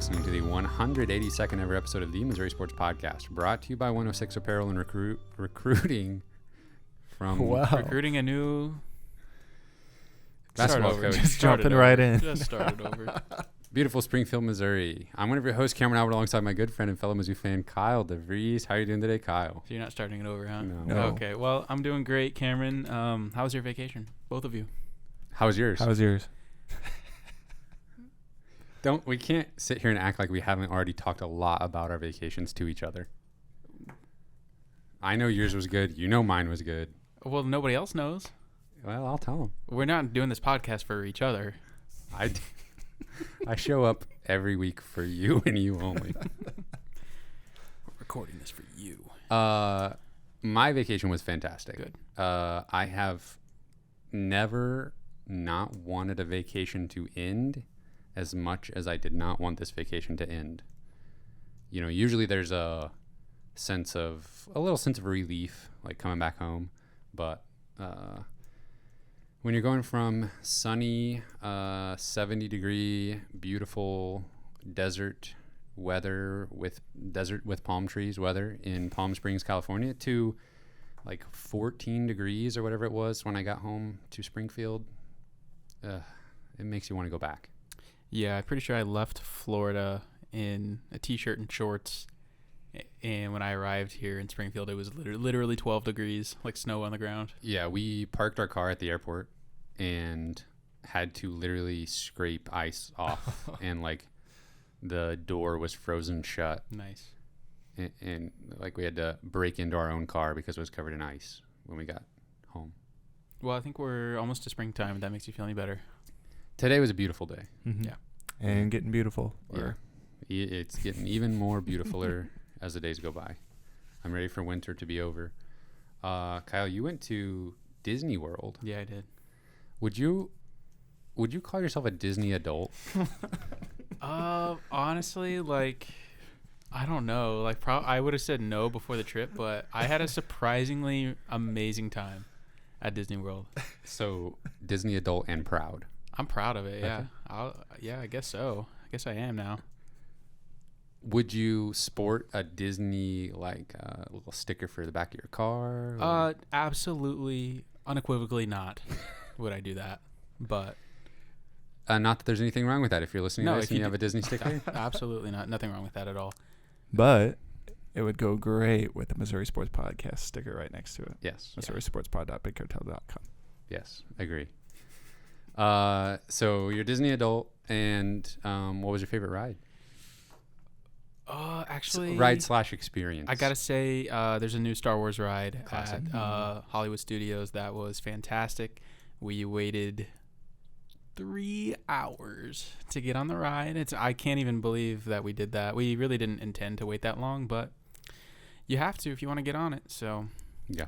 listening to the 182nd ever episode of the Missouri Sports Podcast, brought to you by 106 Apparel and Recruiting from Recruiting a new basketball coach. Just jumping right in. Just started over. Beautiful Springfield, Missouri. I'm one of your hosts, Cameron Albert, alongside my good friend and fellow Mizzou fan, Kyle DeVries. How are you doing today, Kyle? So you're not starting it over, huh? No. Okay. Well, I'm doing great, Cameron. How was your vacation? Both of you. How was yours? How was yours? We can't sit here and act like we haven't already talked a lot about our vacations to each other. I know yours was good. You know mine was good. Well, nobody else knows. Well, I'll tell them. We're not doing this podcast for each other. I show up every week for you and you only. We're recording this for you. My vacation was fantastic. Good. I have never not wanted a vacation to end as much as I did not want this vacation to end. You know, usually there's a little sense of relief, like coming back home. But when you're going from sunny, 70-degree, beautiful desert with palm trees weather in Palm Springs, California, to like 14 degrees or whatever it was when I got home to Springfield, it makes you want to go back. Yeah, I'm pretty sure I left Florida in a t-shirt and shorts. And when I arrived here in Springfield, it was literally 12 degrees, like snow on the ground. Yeah, we parked our car at the airport and had to literally scrape ice off. And like the door was frozen shut. Nice. And like we had to break into our own car because it was covered in ice when we got home. Well, I think we're almost to springtime, if that makes you feel any better. Today was a beautiful day. Mm-hmm. Yeah. And getting beautiful. Yeah. It's getting even more beautifuler as the days go by. I'm ready for winter to be over. Kyle, you went to Disney World. Yeah, I did. Would you call yourself a Disney adult? Honestly, like, I don't know. Like, I would have said no before the trip, but I had a surprisingly amazing time at Disney World. So, Disney adult and proud. I'm proud of it. Yeah. Okay. I guess so. I guess I am now. Would you sport a Disney little sticker for the back of your car? Absolutely, unequivocally not would I do that. But not that there's anything wrong with that. If you're listening to this and you have a Disney sticker, absolutely not. Nothing wrong with that at all. But it would go great with the Missouri Sports Podcast sticker right next to it. Yes. MissouriSportsPod.BigHotel.com. Yes, I agree. So you're a Disney adult, and what was your favorite ride? Actually, ride/experience. I gotta say, there's a new Star Wars ride Classic. at Hollywood Studios that was fantastic. We waited 3 hours to get on the ride. I can't even believe that we did that. We really didn't intend to wait that long, but you have to if you want to get on it. So Yeah.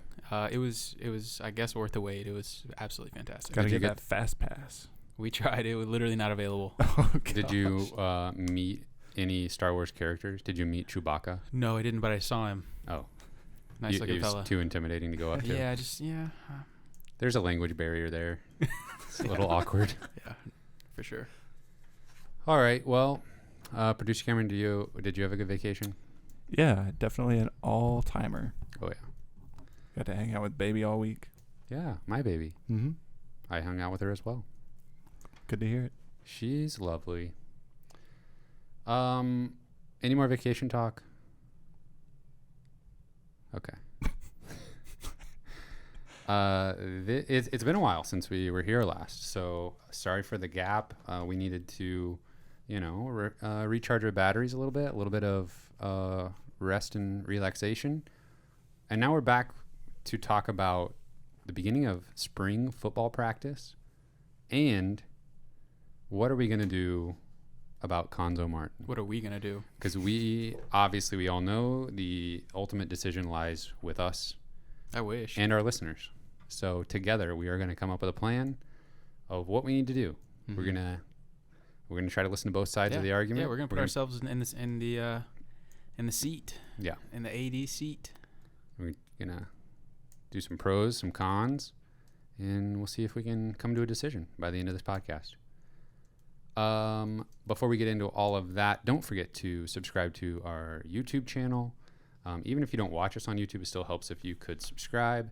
it was I guess worth the wait. It was absolutely fantastic. Got to get that fast pass. We tried. It was literally not available. Oh, Did you meet any Star Wars characters? Did you meet Chewbacca? No, I didn't, but I saw him. Oh. Nice looking he was fella. too intimidating to go up to. Yeah. There's a language barrier there. It's a little awkward. Yeah, for sure. All right. Well, Producer Cameron, did you have a good vacation? Yeah, definitely an all-timer. Oh, yeah. Got to hang out with baby all week. Yeah, my baby. Mm-hmm. I hung out with her as well. Good to hear it. She's lovely. Any more vacation talk? Okay. It's been a while since we were here last, so sorry for the gap. We needed to, recharge our batteries a little bit of rest and relaxation. And now we're back to talk about the beginning of spring football practice and what are we going to do about Cuonzo Martin. What are we going to do? Because we all know the ultimate decision lies with us. I wish. And our listeners. So together we are going to come up with a plan of what we need to do. Mm-hmm. We're gonna try to listen to both sides of the argument. Yeah, we're going to put ourselves in the seat. Yeah. In the AD seat. We're going to do some pros, some cons, and we'll see if we can come to a decision by the end of this podcast. Before we get into all of that, don't forget to subscribe to our YouTube channel. Even if you don't watch us on YouTube, it still helps if you could subscribe.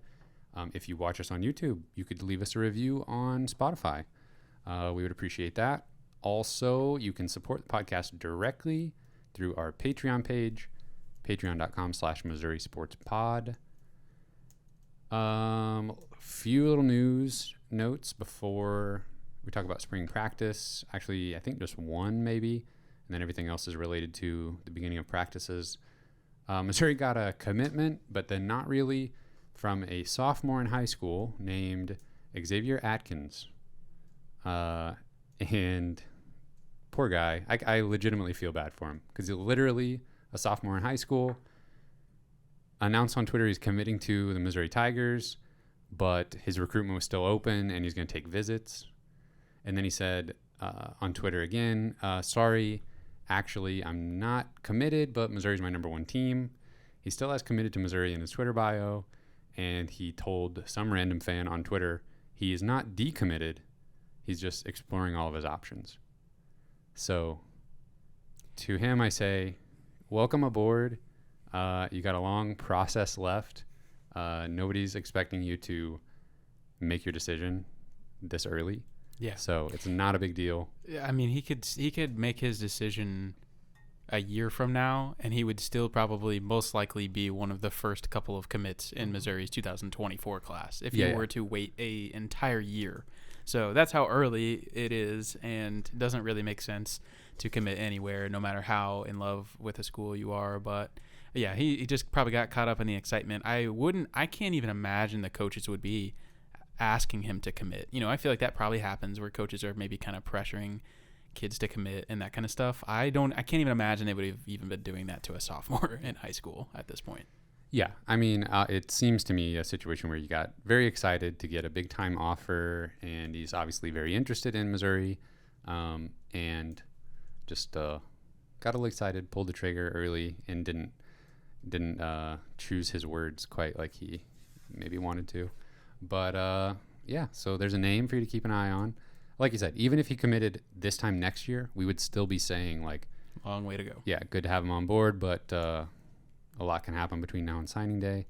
If you watch us on YouTube, you could leave us a review on Spotify. We would appreciate that. Also, you can support the podcast directly through our Patreon page, patreon.com/Missouri Sports Pod. Few little news notes before we talk about spring practice. Actually, I think just one maybe, and then everything else is related to the beginning of practices. Missouri got a commitment, but then not really, from a sophomore in high school named Xavier Atkins. And poor guy, I legitimately feel bad for him because he's literally a sophomore in high school. Announced on Twitter he's committing to the Missouri Tigers, but his recruitment was still open and he's going to take visits. And then he said on Twitter again, sorry, actually, I'm not committed, but Missouri's my number one team. He still has committed to Missouri in his Twitter bio, and he told some random fan on Twitter he is not decommitted. He's just exploring all of his options. So to him, I say, welcome aboard. You got a long process left. Nobody's expecting you to make your decision this early. Yeah. So it's not a big deal. I mean, he could make his decision a year from now, and he would still probably most likely be one of the first couple of commits in Missouri's 2024 class if he were to wait an entire year. So that's how early it is, and it doesn't really make sense to commit anywhere, no matter how in love with a school you are. But yeah, he just probably got caught up in the excitement. I can't even imagine the coaches would be asking him to commit. I feel like that probably happens where coaches are maybe kind of pressuring kids to commit and that kind of stuff. I can't even imagine they would have even been doing that to a sophomore in high school at this point. Yeah, I mean, it seems to me a situation where you got very excited to get a big time offer, and he's obviously very interested in Missouri, and just got a little excited, pulled the trigger early, and didn't choose his words quite like he maybe wanted to. But yeah, so there's a name for you to keep an eye on. Like you said, even if he committed this time next year, we would still be saying like, long way to go. Yeah, good to have him on board, but a lot can happen between now and signing day,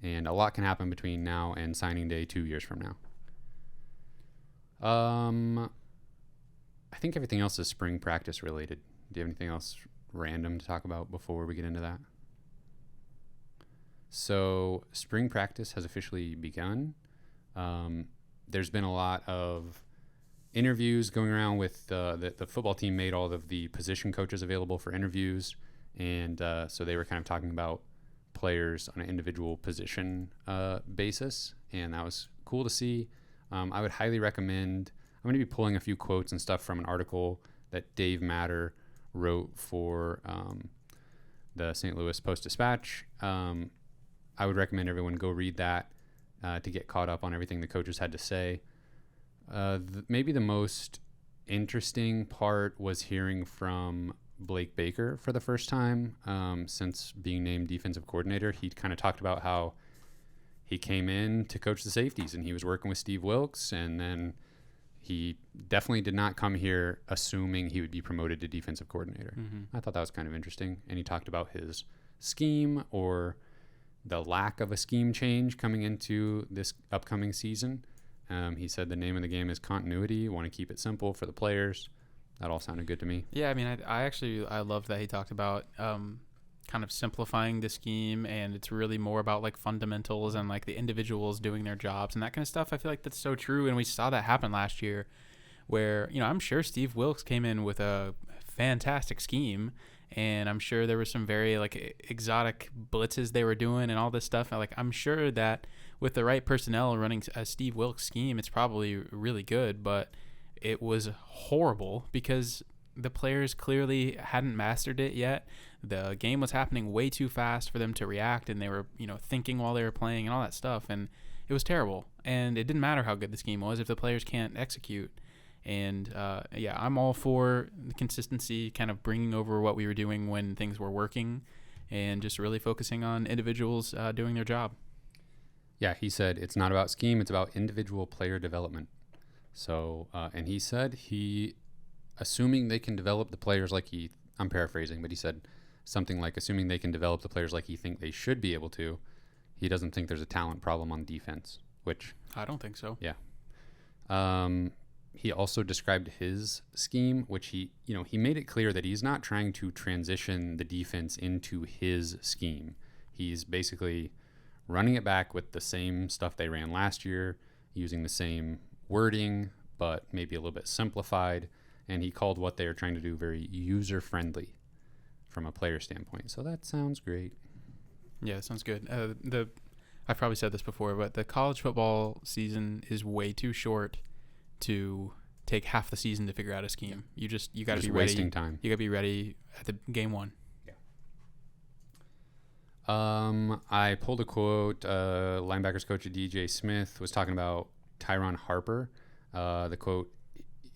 and a lot can happen between now and signing day 2 years from now. I think everything else is spring practice related. Do you have anything else random to talk about before we get into that? So spring practice has officially begun. There's been a lot of interviews going around with the football team made all of the position coaches available for interviews. And so they were kind of talking about players on an individual position basis. And that was cool to see. I would highly recommend, I'm going to be pulling a few quotes and stuff from an article that Dave Matter wrote for the St. Louis Post-Dispatch. I would recommend everyone go read that to get caught up on everything the coaches had to say. Maybe the most interesting part was hearing from Blake Baker for the first time since being named defensive coordinator. He kind of talked about how he came in to coach the safeties and he was working with Steve Wilkes, and then he definitely did not come here assuming he would be promoted to defensive coordinator. Mm-hmm. I thought that was kind of interesting. And he talked about his scheme, or the lack of a scheme change coming into this upcoming season. He said the name of the game is continuity. Want to keep it simple for the players. That all sounded good to me. Yeah, I mean, I love that he talked about kind of simplifying the scheme, and it's really more about like fundamentals and like the individuals doing their jobs and that kind of stuff. I feel like that's so true, and we saw that happen last year where, I'm sure Steve Wilkes came in with a fantastic scheme, and I'm sure there were some very like exotic blitzes they were doing and all this stuff. Like, I'm sure that with the right personnel running a Steve Wilkes scheme, it's probably really good, but it was horrible because the players clearly hadn't mastered it yet. The game was happening way too fast for them to react, and they were, thinking while they were playing and all that stuff, and it was terrible. And it didn't matter how good the scheme was if the players can't execute. And yeah, I'm all for the consistency, kind of bringing over what we were doing when things were working, and just really focusing on individuals doing their job. Yeah, he said it's not about scheme, it's about individual player development. So, and he said he assuming they can develop the players like I'm paraphrasing, but he said something like, assuming they can develop the players like he think they should be able to, he doesn't think there's a talent problem on defense, which I don't think so. yeah. He also described his scheme, which he made it clear that he's not trying to transition the defense into his scheme. He's basically running it back with the same stuff they ran last year, using the same wording, but maybe a little bit simplified. And he called what they are trying to do very user-friendly from a player standpoint. So that sounds great. Yeah, that sounds good. I've probably said this before, but the college football season is way too short to take half the season to figure out a scheme. You got to be ready. Wasting time. You got to be ready at the game one. I pulled a quote. Linebackers coach DJ Smith was talking about Tyron Harper. The quote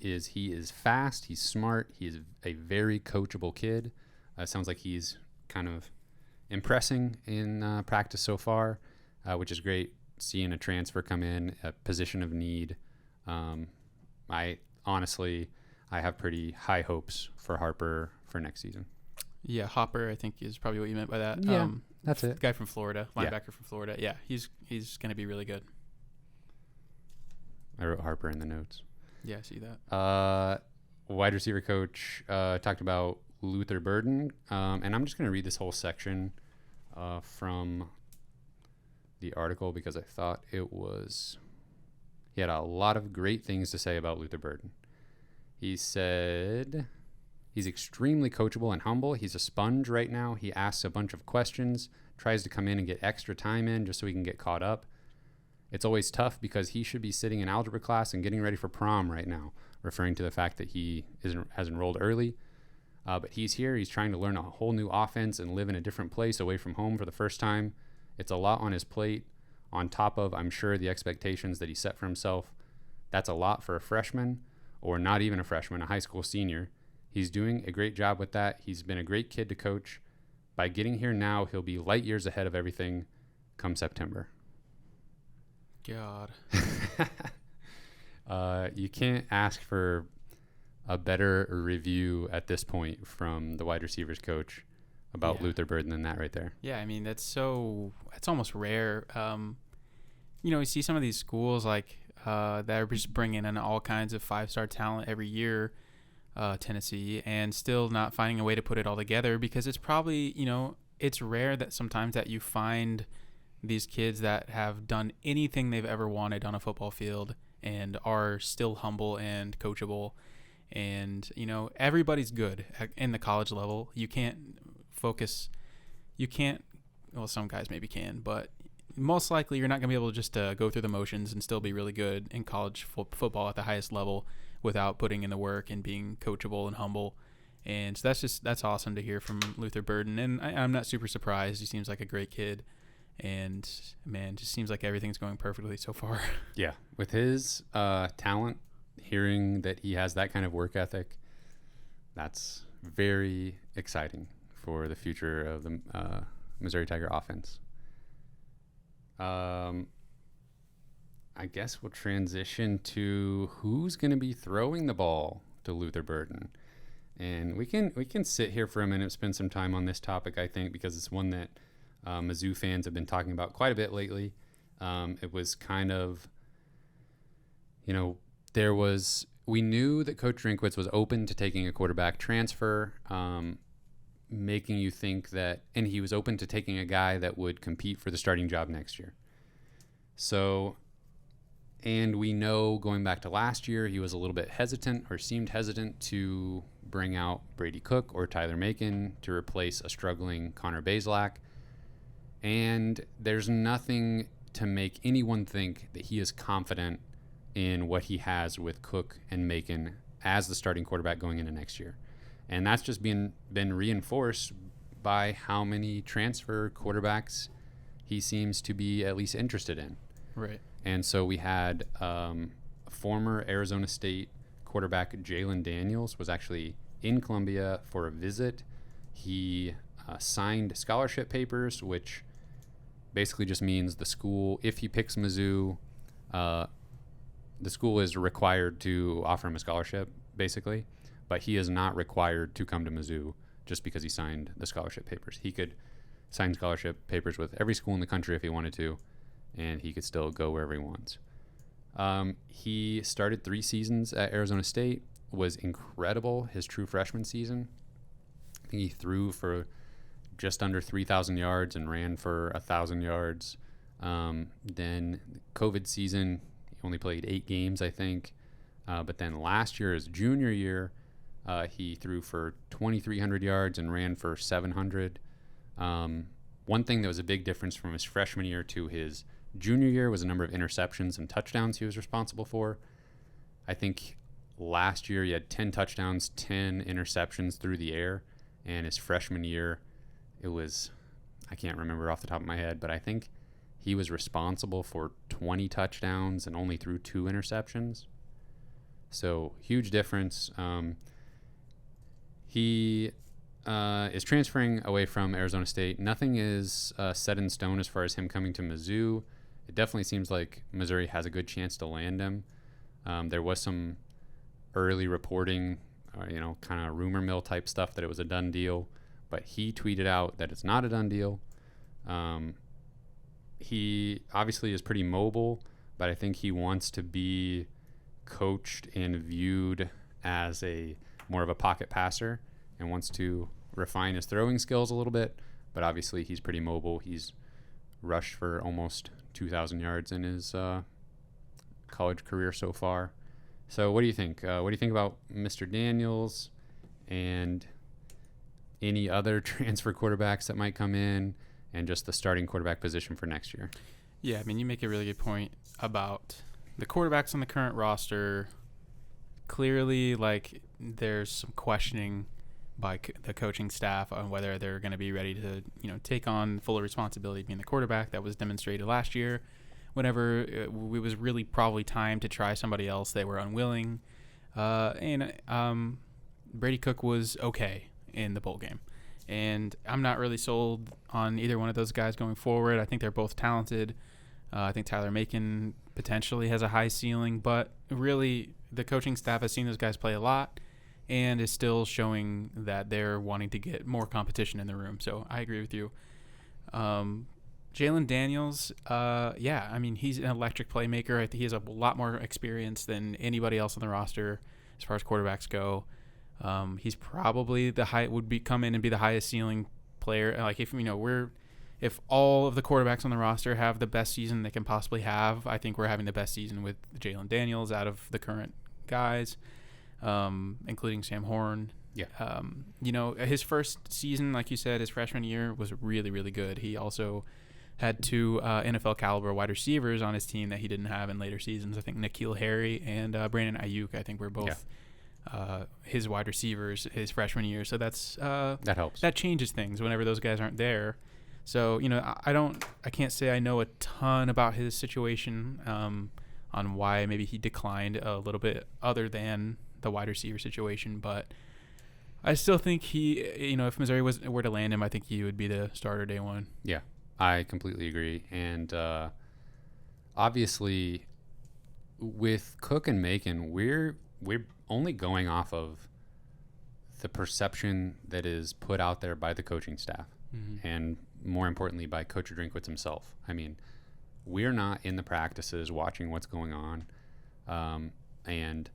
is, "He is fast. He's smart. He is a very coachable kid." Sounds like he's kind of impressing in practice so far, which is great. Seeing a transfer come in, a position of need. I have pretty high hopes for Harper for next season. Yeah, Hopper, I think, is probably what you meant by that. Yeah, that's it. Guy from Florida, linebacker from Florida. Yeah, he's going to be really good. I wrote Harper in the notes. Yeah, I see that. Wide receiver coach talked about Luther Burden, and I'm just going to read this whole section from the article because I thought he had a lot of great things to say about Luther Burden. He said he's extremely coachable and humble. He's a sponge right now. He asks a bunch of questions, tries to come in and get extra time in just so he can get caught up. It's always tough because he should be sitting in algebra class and getting ready for prom right now, referring to the fact that he has enrolled early. But he's here. He's trying to learn a whole new offense and live in a different place away from home for the first time. It's a lot on his plate, on top of, I'm sure, the expectations that he set for himself. That's a lot for a freshman, or not even a freshman, a high school senior. He's doing a great job with that. He's been a great kid to coach. By getting here now, he'll be light years ahead of everything come September. God. You can't ask for a better review at this point from the wide receivers coach about Luther Burden than that right there. Yeah, I mean, that's almost rare. You see some of these schools like that are just bringing in all kinds of 5-star talent every year, Tennessee, and still not finding a way to put it all together because it's probably, it's rare that sometimes that you find these kids that have done anything they've ever wanted on a football field and are still humble and coachable. And, everybody's good in the college level. You can't well, some guys maybe can, but most likely you're not going to be able to just go through the motions and still be really good in college football at the highest level without putting in the work and being coachable and humble. And so that's awesome to hear from Luther Burden. And I'm not super surprised. He seems like a great kid. And, man, just seems like everything's going perfectly so far. Yeah. With his talent, hearing that he has that kind of work ethic, that's very exciting for the future of the Missouri Tiger offense. I guess we'll transition to who's going to be throwing the ball to Luther Burden. And we can sit here for a minute, spend some time on this topic, I think, because it's one that Mizzou fans have been talking about quite a bit lately. It was kind of, we knew that Coach Drinkwitz was open to taking a quarterback transfer, making you think that, and he was open to taking a guy that would compete for the starting job next year. So, and we know going back to last year, he was a little bit hesitant or seemed hesitant to bring out Brady Cook or Tyler Macon to replace a struggling Connor Bazelak. And there's nothing to make anyone think that he is confident in what he has with Cook and Macon as the starting quarterback going into next year. And that's just been reinforced by how many transfer quarterbacks he seems to be at least interested in. Right. And so we had former Arizona State quarterback Jalen Daniels was actually in Columbia for a visit. He signed scholarship papers, which basically just means the school, if he picks Mizzou, the school is required to offer him a scholarship, basically. but he is not required to come to Mizzou just because he signed the scholarship papers. He could sign scholarship papers with every school in the country if he wanted to, and he could still go wherever he wants. He started 3 seasons at Arizona State, was incredible his true freshman season. I think he threw for just under 3,000 yards and ran for 1,000 yards. Then COVID season, he only played 8 games, I think. But then last year, his junior year, he threw for 2,300 yards and ran for 700. One thing that was a big difference from his freshman year to his junior year was the number of interceptions and touchdowns he was responsible for. I think last year he had 10 touchdowns, 10 interceptions through the air. And his freshman year, it was, I can't remember off the top of my head, but I think he was responsible for 20 touchdowns and only threw 2 interceptions. So huge difference. He is transferring away from Arizona State. Nothing is set in stone as far as him coming to Mizzou. It definitely seems like Missouri has a good chance to land him. There was some early reporting, kind of rumor mill type stuff that it was a done deal, but he tweeted out that it's not a done deal. He obviously is pretty mobile, but I think he wants to be coached and viewed as more of a pocket passer and wants to refine his throwing skills a little bit, but obviously he's pretty mobile. He's rushed for almost 2,000 yards in his college career so far. So what do you think? What do you think about Mr. Daniels and any other transfer quarterbacks that might come in and just the starting quarterback position for next year? Yeah, I mean, you make a really good point about the quarterbacks on the current roster. Clearly, there's some questioning by the coaching staff on whether they're going to be ready to, take on full responsibility of being the quarterback. That was demonstrated last year. Whenever it was really probably time to try somebody else, they were unwilling. And Brady Cook was okay in the bowl game. And I'm not really sold on either one of those guys going forward. I think they're both talented. I think Tyler Macon potentially has a high ceiling, but really the coaching staff has seen those guys play a lot and is still showing that they're wanting to get more competition in the room. So I agree with you. Jalen Daniels, he's an electric playmaker. I think he has a lot more experience than anybody else on the roster as far as quarterbacks go. He's probably come in and be the highest ceiling player. If all of the quarterbacks on the roster have the best season they can possibly have, I think we're having the best season with Jalen Daniels out of the current guys, including Sam Horn. Yeah. His first season, like you said, his freshman year was really, really good. He also had 2 NFL caliber wide receivers on his team that he didn't have in later seasons. I think N'Keal Harry and Brandon Ayuk, I think, were both his wide receivers his freshman year. So that helps. That changes things whenever those guys aren't there. So, I can't say I know a ton about his situation on why maybe he declined a little bit other than the wide receiver situation. But I still think if Missouri were to land him, I think he would be the starter day one. Yeah, I completely agree. And obviously with Cook and Macon, we're only going off of the perception that is put out there by the coaching staff. Mm-hmm. And more importantly, by Coach Drinkwitz himself. I mean, we're not in the practices watching what's going on, and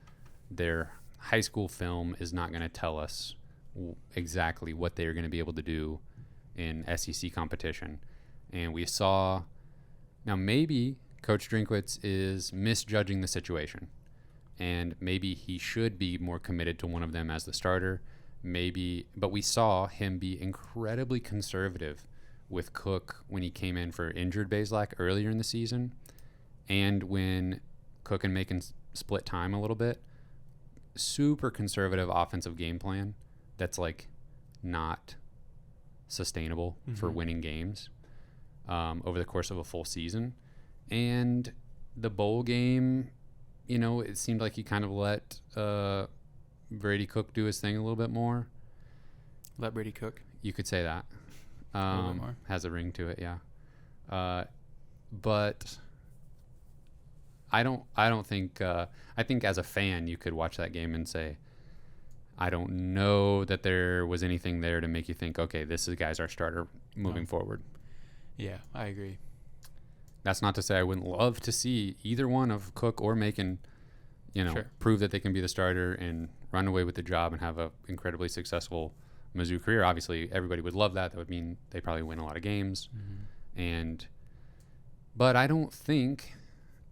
their high school film is not going to tell us exactly what they're going to be able to do in SEC competition. And we saw, now maybe Coach Drinkwitz is misjudging the situation, and maybe he should be more committed to one of them as the starter. But we saw him be incredibly conservative with Cook when he came in for injured Bazelak earlier in the season, and when Cook and Macon split time a little bit. Super conservative offensive game plan that's not sustainable for winning games over the course of a full season. And the bowl game, it seemed like he kind of let Brady Cook do his thing a little bit more. Let Brady cook. You could say that. A little bit more. Has a ring to it, yeah. But I don't think I think as a fan you could watch that game and say, I don't know that there was anything there to make you think, okay, this guy's our starter moving forward. Yeah, I agree. That's not to say I wouldn't love to see either one of Cook or Macon, Sure. prove that they can be the starter and run away with the job and have a incredibly successful Mizzou career. Obviously, everybody would love that. That would mean they probably win a lot of games. But I don't think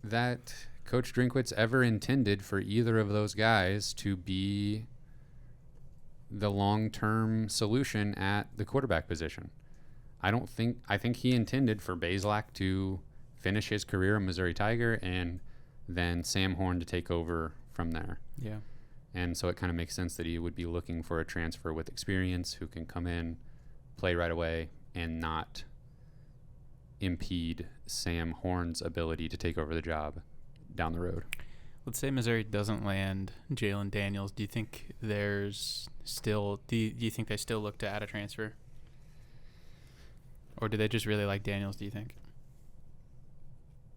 that Coach Drinkwitz ever intended for either of those guys to be the long-term solution at the quarterback position. I think he intended for Bazelak to finish his career a Missouri Tiger and then Sam Horn to take over from there. Yeah. And so it kind of makes sense that he would be looking for a transfer with experience who can come in, play right away, and not impede Sam Horn's ability to take over the job down the road. Let's say Missouri doesn't land Jalen Daniels. Do you think there's still? Do you think they still look to add a transfer, or do they just really like Daniels? Do you think?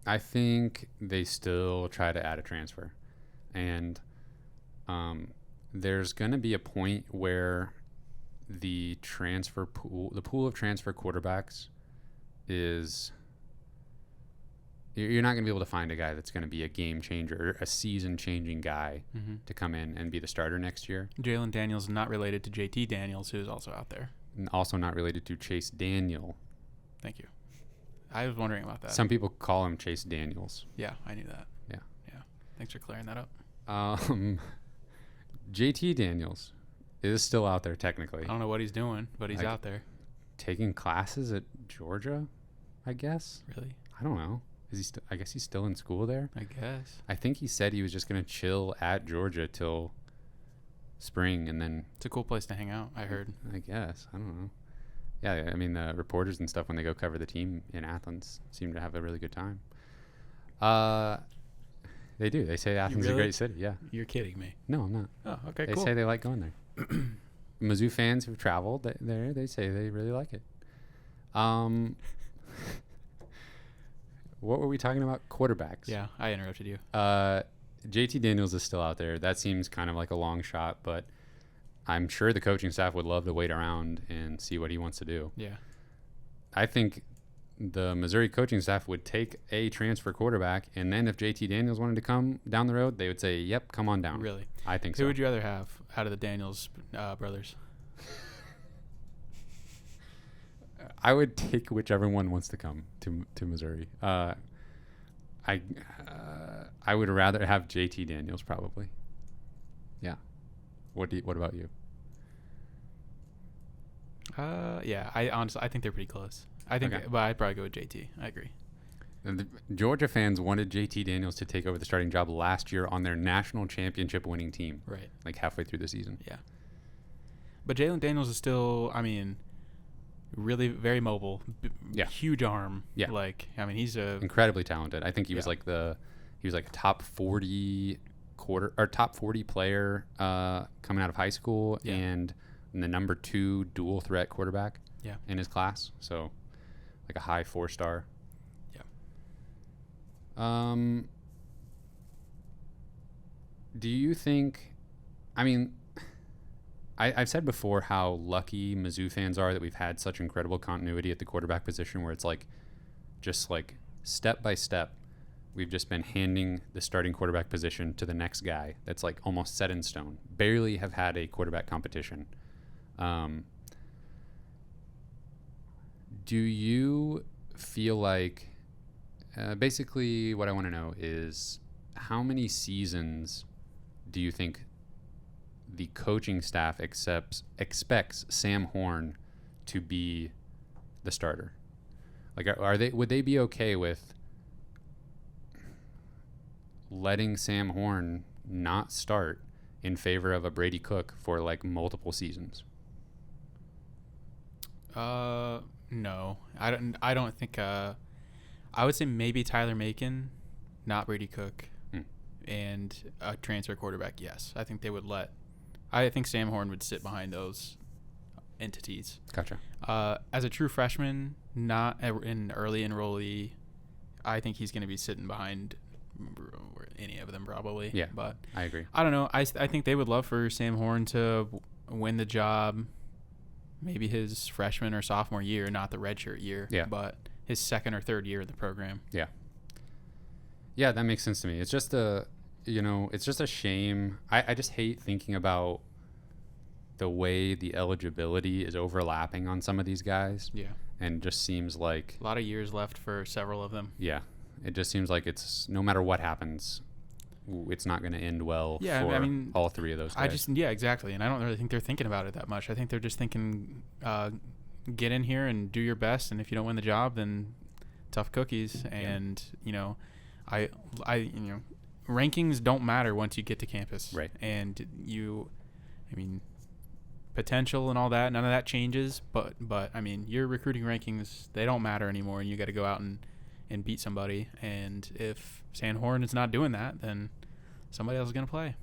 I think they still try to add a transfer, and there's going to be a point where the pool of transfer quarterbacks is. You're not going to be able to find a guy that's going to be a game changer, a season-changing guy to come in and be the starter next year. Jalen Daniels is not related to JT Daniels, who's also out there. And also not related to Chase Daniel. Thank you. I was wondering about that. Some people call him Chase Daniels. Yeah, I knew that. Yeah. Thanks for clearing that up. JT Daniels is still out there technically. I don't know what he's doing, but he's out there. Taking classes at Georgia, I guess. Really? I don't know. I guess he's still in school there. I guess. I think he said he was just going to chill at Georgia till spring and then. It's a cool place to hang out, I heard. I guess. I don't know. Yeah, I mean, the reporters and stuff when they go cover the team in Athens seem to have a really good time. They do. They say Athens is a great city. Yeah. You're kidding me. No, I'm not. Oh, okay, They cool. say they like going there. Mizzou fans who've traveled there, they say they really like it. What were we talking about? Quarterbacks. Yeah, I interrupted you. JT Daniels is still out there. That seems kind of like a long shot, but I'm sure the coaching staff would love to wait around and see what he wants to do. Yeah. I think the Missouri coaching staff would take a transfer quarterback, and then if JT Daniels wanted to come down the road, they would say, yep, come on down. Really? I think so. Who would you rather have out of the Daniels brothers? I would take whichever one wants to come to Missouri. I would rather have JT Daniels probably. Yeah. What about you? Yeah. I think they're pretty close. But I'd probably go with JT. I agree. And the Georgia fans wanted JT Daniels to take over the starting job last year on their national championship winning team. Right. Like halfway through the season. Yeah. But Jalen Daniels is still, really very mobile. Huge arm. Yeah. He's incredibly talented. I think he was like a top 40 top 40 player coming out of high school and the number 2 dual threat quarterback in his class. So like a high 4-star. Yeah. Do you think, I've said before how lucky Mizzou fans are that we've had such incredible continuity at the quarterback position where it's just step by step, we've just been handing the starting quarterback position to the next guy that's almost set in stone. Barely have had a quarterback competition. Do you feel like, basically what I want to know is how many seasons do you think the coaching staff expects Sam Horn to be the starter? Would they be okay with letting Sam Horn not start in favor of a Brady Cook for multiple seasons? No. I don't think I would say maybe Tyler Macon, not Brady Cook. And a transfer quarterback, yes. I think they would I think Sam Horn would sit behind those entities. Gotcha. As a true freshman, not an early enrollee, I think he's going to be sitting behind any of them probably. Yeah, but I agree. I don't know. I think they would love for Sam Horn to win the job, maybe his freshman or sophomore year, not the redshirt year. Yeah. But his second or third year in the program. Yeah. Yeah, that makes sense to me. It's just it's just a shame. I just hate thinking about the way the eligibility is overlapping on some of these guys. Yeah. And just seems like a lot of years left for several of them. Yeah. It just seems like it's no matter what happens, it's not going to end well for all three of those guys. Exactly. And I don't really think they're thinking about it that much. I think they're just thinking, get in here and do your best. And if you don't win the job, then tough cookies. And, rankings don't matter once you get to campus. Right. And potential and all that, none of that changes. But your recruiting rankings, they don't matter anymore. And you got to go out and beat somebody. And if Sandhorn is not doing that, then somebody else is going to play.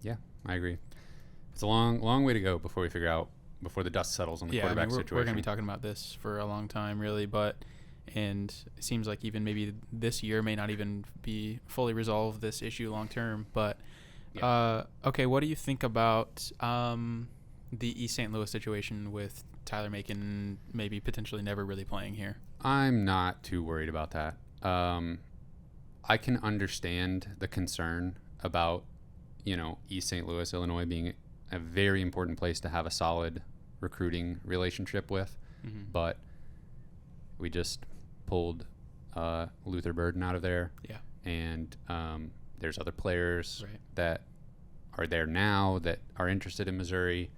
Yeah, I agree. It's a long way to go before the dust settles on the quarterback situation. We're going to be talking about this for a long time, really. And it seems like even maybe this year may not even be fully resolved, this issue long term. But, okay, what do you think about the East St. Louis situation with Tyler Macon maybe potentially never really playing here? I'm not too worried about that. I can understand the concern about, East St. Louis, Illinois being a very important place to have a solid recruiting relationship with. Mm-hmm. But we just pulled Luther Burden out of there. Yeah. And there's other players that are there now that are interested in Missouri.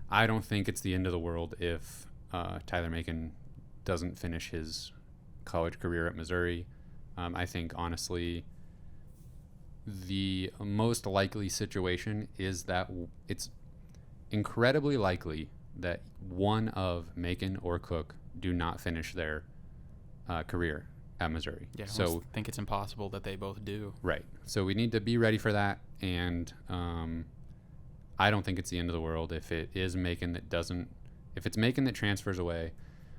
I don't think it's the end of the world if Tyler Macon doesn't finish his college career at Missouri. I think, honestly, the most likely situation is that it's incredibly likely that one of Macon or Cook do not finish their career at Missouri. Yeah, so I think it's impossible that they both do. Right. So we need to be ready for that, and I don't think it's the end of the world if it is Macon if it's Macon that transfers away.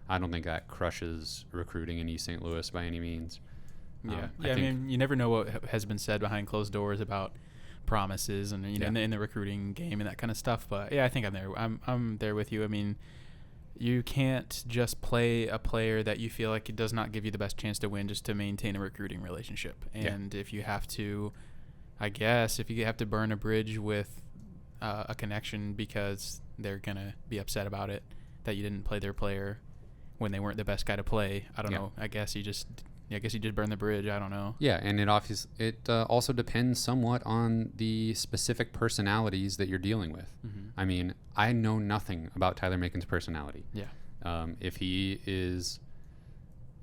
I don't think that crushes recruiting in East St. Louis by any means. You never know what has been said behind closed doors about promises and in the recruiting game and that kind of stuff. But yeah, I think I'm there. I'm there with you. I mean, you can't just play a player that you feel like it does not give you the best chance to win just to maintain a recruiting relationship. And if you have to, if you have to burn a bridge with a connection because they're gonna be upset about it that you didn't play their player when they weren't the best guy to play, I don't know. I guess you just burn the bridge. I don't know. Yeah, and it also depends somewhat on the specific personalities that you're dealing with. Mm-hmm. I mean, I know nothing about Tyler Macon's personality. Yeah. If he is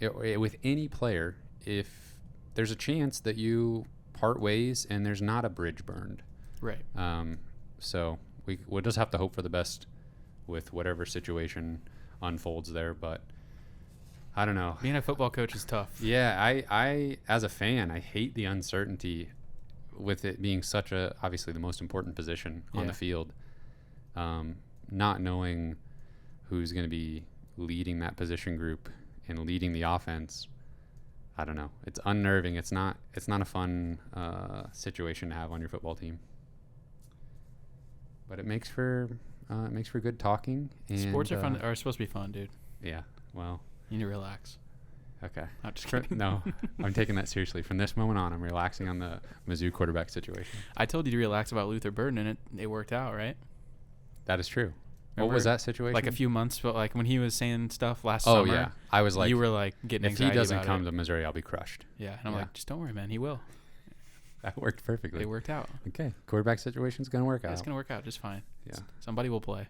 with any player, if there's a chance that you part ways and there's not a bridge burned. Right. So we'll just have to hope for the best with whatever situation unfolds there, but I don't know. Being a football coach is tough. Yeah, I as a fan, I hate the uncertainty with it being obviously the most important position on the field. Not knowing who's going to be leading that position group and leading the offense. I don't know. It's unnerving. It's not a fun situation to have on your football team. But it makes for good talking. And, sports are supposed to be fun, dude. Yeah. Well, you need to relax. Okay. I'm just kidding. No, I'm taking that seriously. From this moment on, I'm relaxing on the Mizzou quarterback situation. I told you to relax about Luther Burden, and it worked out, right? That is true. Remember, what was that situation? Like a few months, but like when he was saying stuff last summer. Oh yeah, I was like, you were like getting anxiety. If he doesn't about come it. to Missouri, I'll be crushed. Yeah, and I'm like, just don't worry, man. He will. That worked perfectly. It worked out. Okay, quarterback situation's gonna work out. It's gonna work out just fine. Yeah, somebody will play.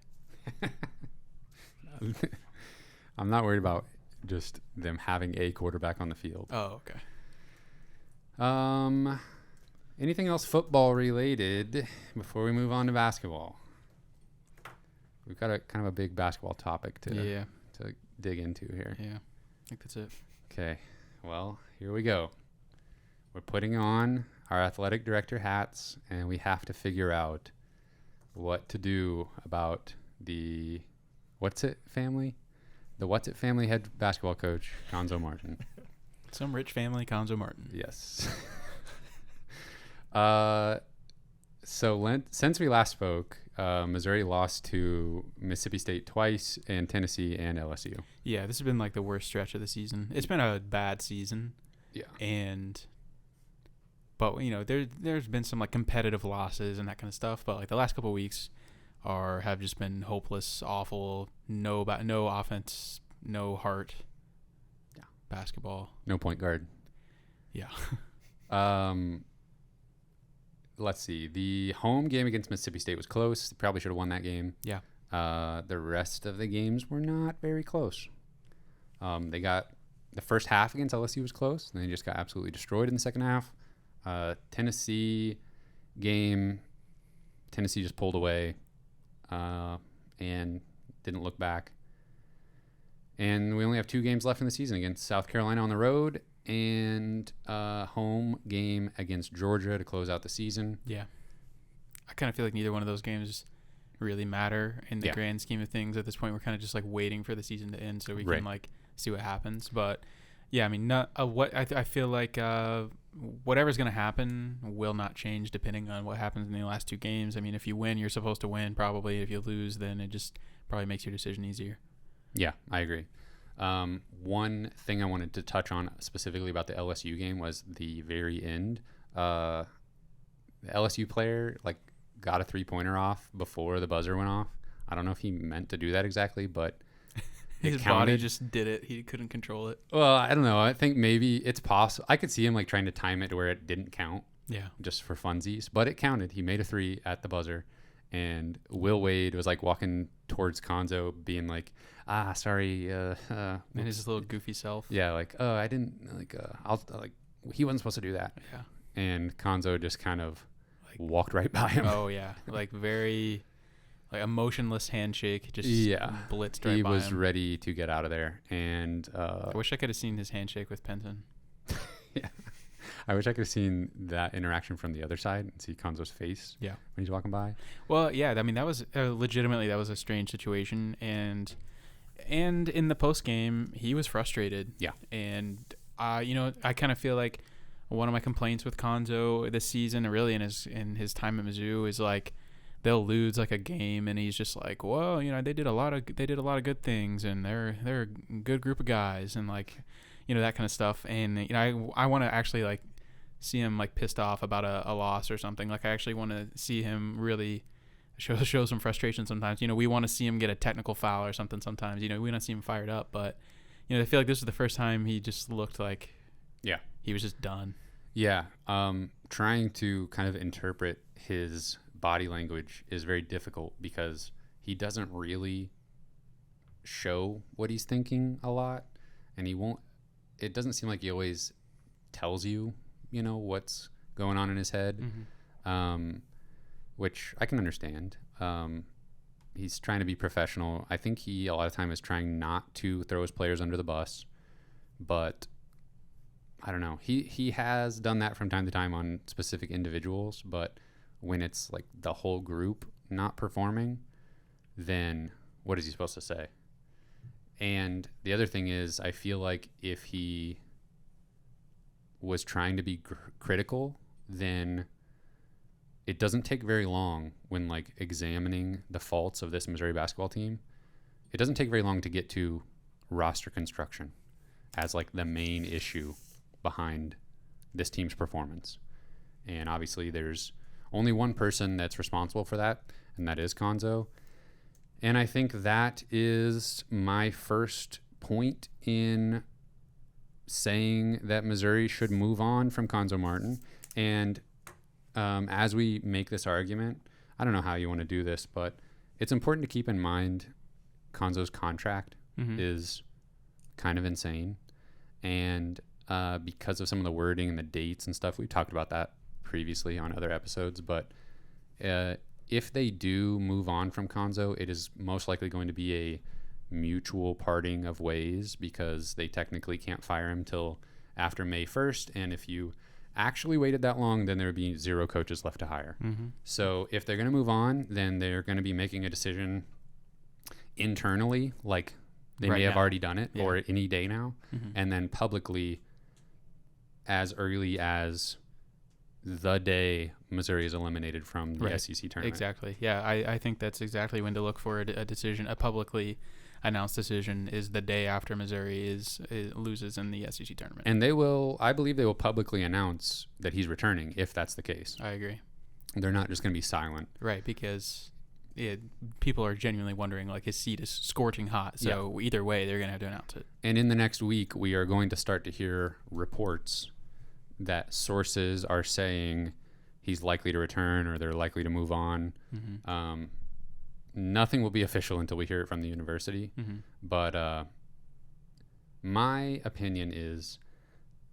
I'm not worried about just them having a quarterback on the field. Oh, okay. Anything else football related before we move on to basketball? We've got a kind of a big basketball topic to dig into here. Yeah, I think that's it. Okay, well, here we go. We're putting on our athletic director hats, and we have to figure out what to do about the What's It family head basketball coach, Cuonzo Martin. Some rich family, Cuonzo Martin. Yes. Since we last spoke, Missouri lost to Mississippi State twice, and Tennessee and LSU. Yeah, this has been like the worst stretch of the season. It's been a bad season. Yeah. But you know, there's been some like competitive losses and that kind of stuff. But like the last couple of weeks have just been hopeless, awful. No offense, no heart. Yeah. Basketball. No point guard. Yeah. Let's see. The home game against Mississippi State was close. They probably should have won that game. Yeah. The rest of the games were not very close. They got the first half against LSU was close, and they just got absolutely destroyed in the second half. Tennessee game, Tennessee just pulled away and didn't look back. And we only have 2 games left in the season against South Carolina on the road and home game against Georgia to close out the season. Yeah. I kind of feel like neither one of those games really matter in the grand scheme of things. At this point, we're kind of just like waiting for the season to end so we can like see what happens. But yeah, I mean, I feel like whatever's going to happen will not change depending on what happens in the last 2 games. I mean, if you win, you're supposed to win probably. If you lose, then it just probably makes your decision easier. Yeah, I agree. One thing I wanted to touch on specifically about the LSU game was the very end. The LSU player like got a 3-pointer off before the buzzer went off. I don't know if he meant to do that exactly, but his body just did it. He couldn't control it. Well, I don't know. I think maybe it's possible. I could see him like trying to time it to where it didn't count. Yeah. Just for funsies, but it counted. He made a 3 at the buzzer. And Will Wade was like walking towards Cuonzo being like, sorry. And his little goofy self. Yeah. Like, I didn't he wasn't supposed to do that. Yeah. And Cuonzo just kind of like walked right by him. Oh yeah. Like very like a motionless handshake. Just blitzed right by him. He was ready to get out of there. And I wish I could have seen his handshake with Penton. Yeah. I wish I could have seen that interaction from the other side and see Cuonzo's face when he's walking by. Well, yeah, I mean, that was legitimately, that was a strange situation. And in the post game, he was frustrated. Yeah. And, I kind of feel like one of my complaints with Cuonzo this season, and really in his time at Mizzou, is like they'll lose like a game and he's just like, well, they did a lot of good things and they're a good group of guys and like, that kind of stuff. And, I want to actually like see him like pissed off about a loss or something. Like I actually want to see him really show some frustration sometimes. We want to see him get a technical foul or something sometimes. We don't see him fired up, but I feel like this is the first time he just looked like he was just done. Yeah. Trying to kind of interpret his body language is very difficult because he doesn't really show what he's thinking a lot, and it doesn't seem like he always tells you what's going on in his head, which I can understand. He's trying to be professional. I think he a lot of time is trying not to throw his players under the bus, but I don't know. He has done that from time to time on specific individuals, but when it's like the whole group not performing, then what is he supposed to say? And the other thing is, I feel like if he was trying to be critical, then it doesn't take very long when like examining the faults of this Missouri basketball team. It doesn't take very long to get to roster construction as like the main issue behind this team's performance. And obviously there's only one person that's responsible for that, and that is Cuonzo. And I think that is my first point in saying that Missouri should move on from Cuonzo Martin. And as we make this argument, I don't know how you want to do this, but it's important to keep in mind Cuonzo's contract is kind of insane. And because of some of the wording and the dates and stuff, we've talked about that previously on other episodes, but if they do move on from Cuonzo, it is most likely going to be a mutual parting of ways because they technically can't fire him till after May 1st. And if you actually waited that long, then there would be 0 coaches left to hire. So if they're going to move on, then they're going to be making a decision internally, like they may have already done it or any day now, and then publicly as early as the day Missouri is eliminated from the Right. SEC tournament. Exactly. Yeah, I think that's exactly when to look for a decision. A publicly announced decision is the day after Missouri loses in the SEC tournament. And I believe they will publicly announce that he's returning if that's the case. I agree. They're not just going to be silent. Right, because people are genuinely wondering, like, his seat is scorching hot. So either way, they're going to have to announce it. And in the next week, we are going to start to hear reports that sources are saying he's likely to return or they're likely to move on. Mm-hmm. Nothing will be official until we hear it from the university. Mm-hmm. But my opinion is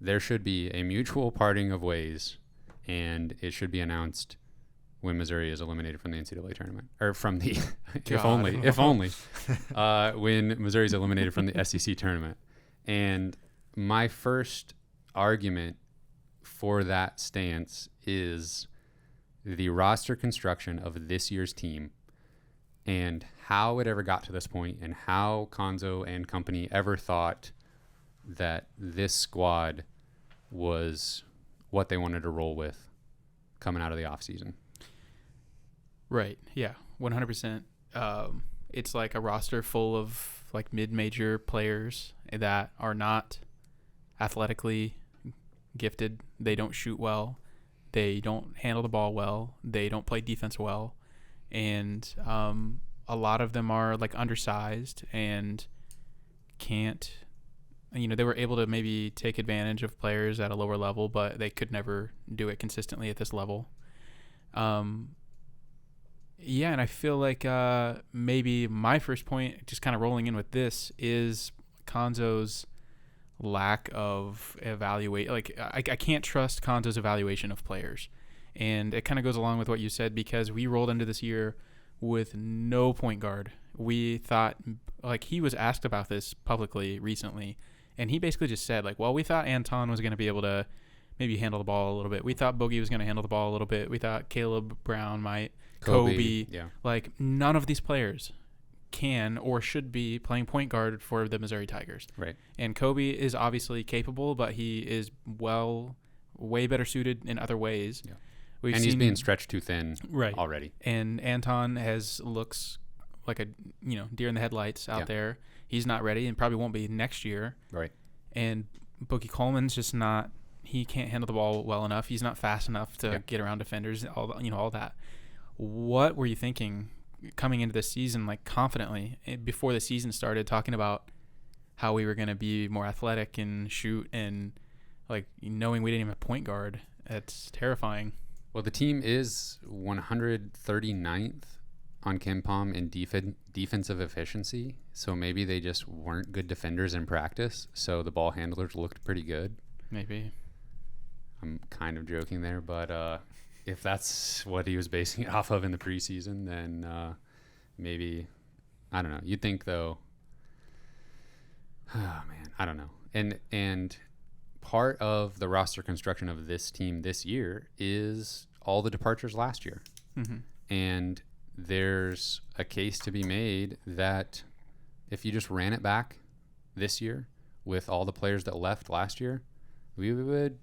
there should be a mutual parting of ways, and it should be announced when Missouri is eliminated from the NCAA tournament, or from the if only when Missouri is eliminated from the SEC tournament. And my first argument for that stance is the roster construction of this year's team and how it ever got to this point, and how Cuonzo and company ever thought that this squad was what they wanted to roll with coming out of the offseason. Right. Yeah. 100%. It's like a roster full of like mid-major players that are not athletically gifted. They don't shoot well. They don't handle the ball well. They don't play defense well. And a lot of them are like undersized and can't, they were able to maybe take advantage of players at a lower level, but they could never do it consistently at this level. Yeah, and I feel like maybe my first point, just kind of rolling in with this, is Cuonzo's lack of evaluate. Like, I can't trust Cuonzo's evaluation of players. And it kind of goes along with what you said, because we rolled into this year with no point guard. We thought, like, he was asked about this publicly recently, and he basically just said, like, well, we thought Anton was going to be able to maybe handle the ball a little bit. We thought Boogie was going to handle the ball a little bit. We thought Caleb Brown might. Kobe. Yeah. Like, none of these players can or should be playing point guard for the Missouri Tigers. Right. And Kobe is obviously capable, but he is way better suited in other ways. Yeah. He's being stretched too thin already. And Anton looks like a deer in the headlights out there. He's not ready and probably won't be next year. Right. And Boogie Coleman's just not. He can't handle the ball well enough. He's not fast enough to get around defenders. All that. What were you thinking coming into this season, like, confidently before the season started, talking about how we were going to be more athletic and shoot, and like knowing we didn't even have a point guard? It's terrifying. Well, the team is 139th on KenPom in defensive efficiency, so maybe they just weren't good defenders in practice, so the ball handlers looked pretty good. Maybe. I'm kind of joking there, but if that's what he was basing it off of in the preseason, then maybe, I don't know. You'd think, though, oh man, I don't know. And part of the roster construction of this team this year is all the departures last year. Mm-hmm. And there's a case to be made that if you just ran it back this year with all the players that left last year, we would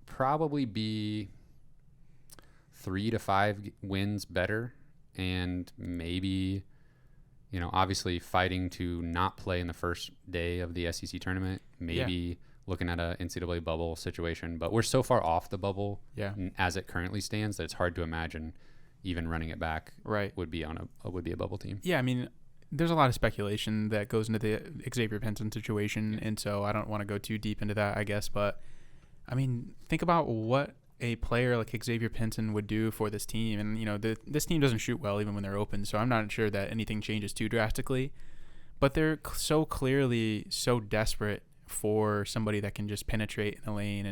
probably be 3 to 5 wins better, and maybe, obviously fighting to not play in the first day of the SEC tournament, maybe looking at a NCAA bubble situation. But we're so far off the bubble as it currently stands that it's hard to imagine even running it back would be a bubble team. Yeah, I mean, there's a lot of speculation that goes into the Xavier Pinson situation, and so I don't want to go too deep into that, I guess. But, I mean, think about what a player like Xavier Pinson would do for this team. And, this team doesn't shoot well even when they're open, so I'm not sure that anything changes too drastically. But they're so clearly so desperate for somebody that can just penetrate in the lane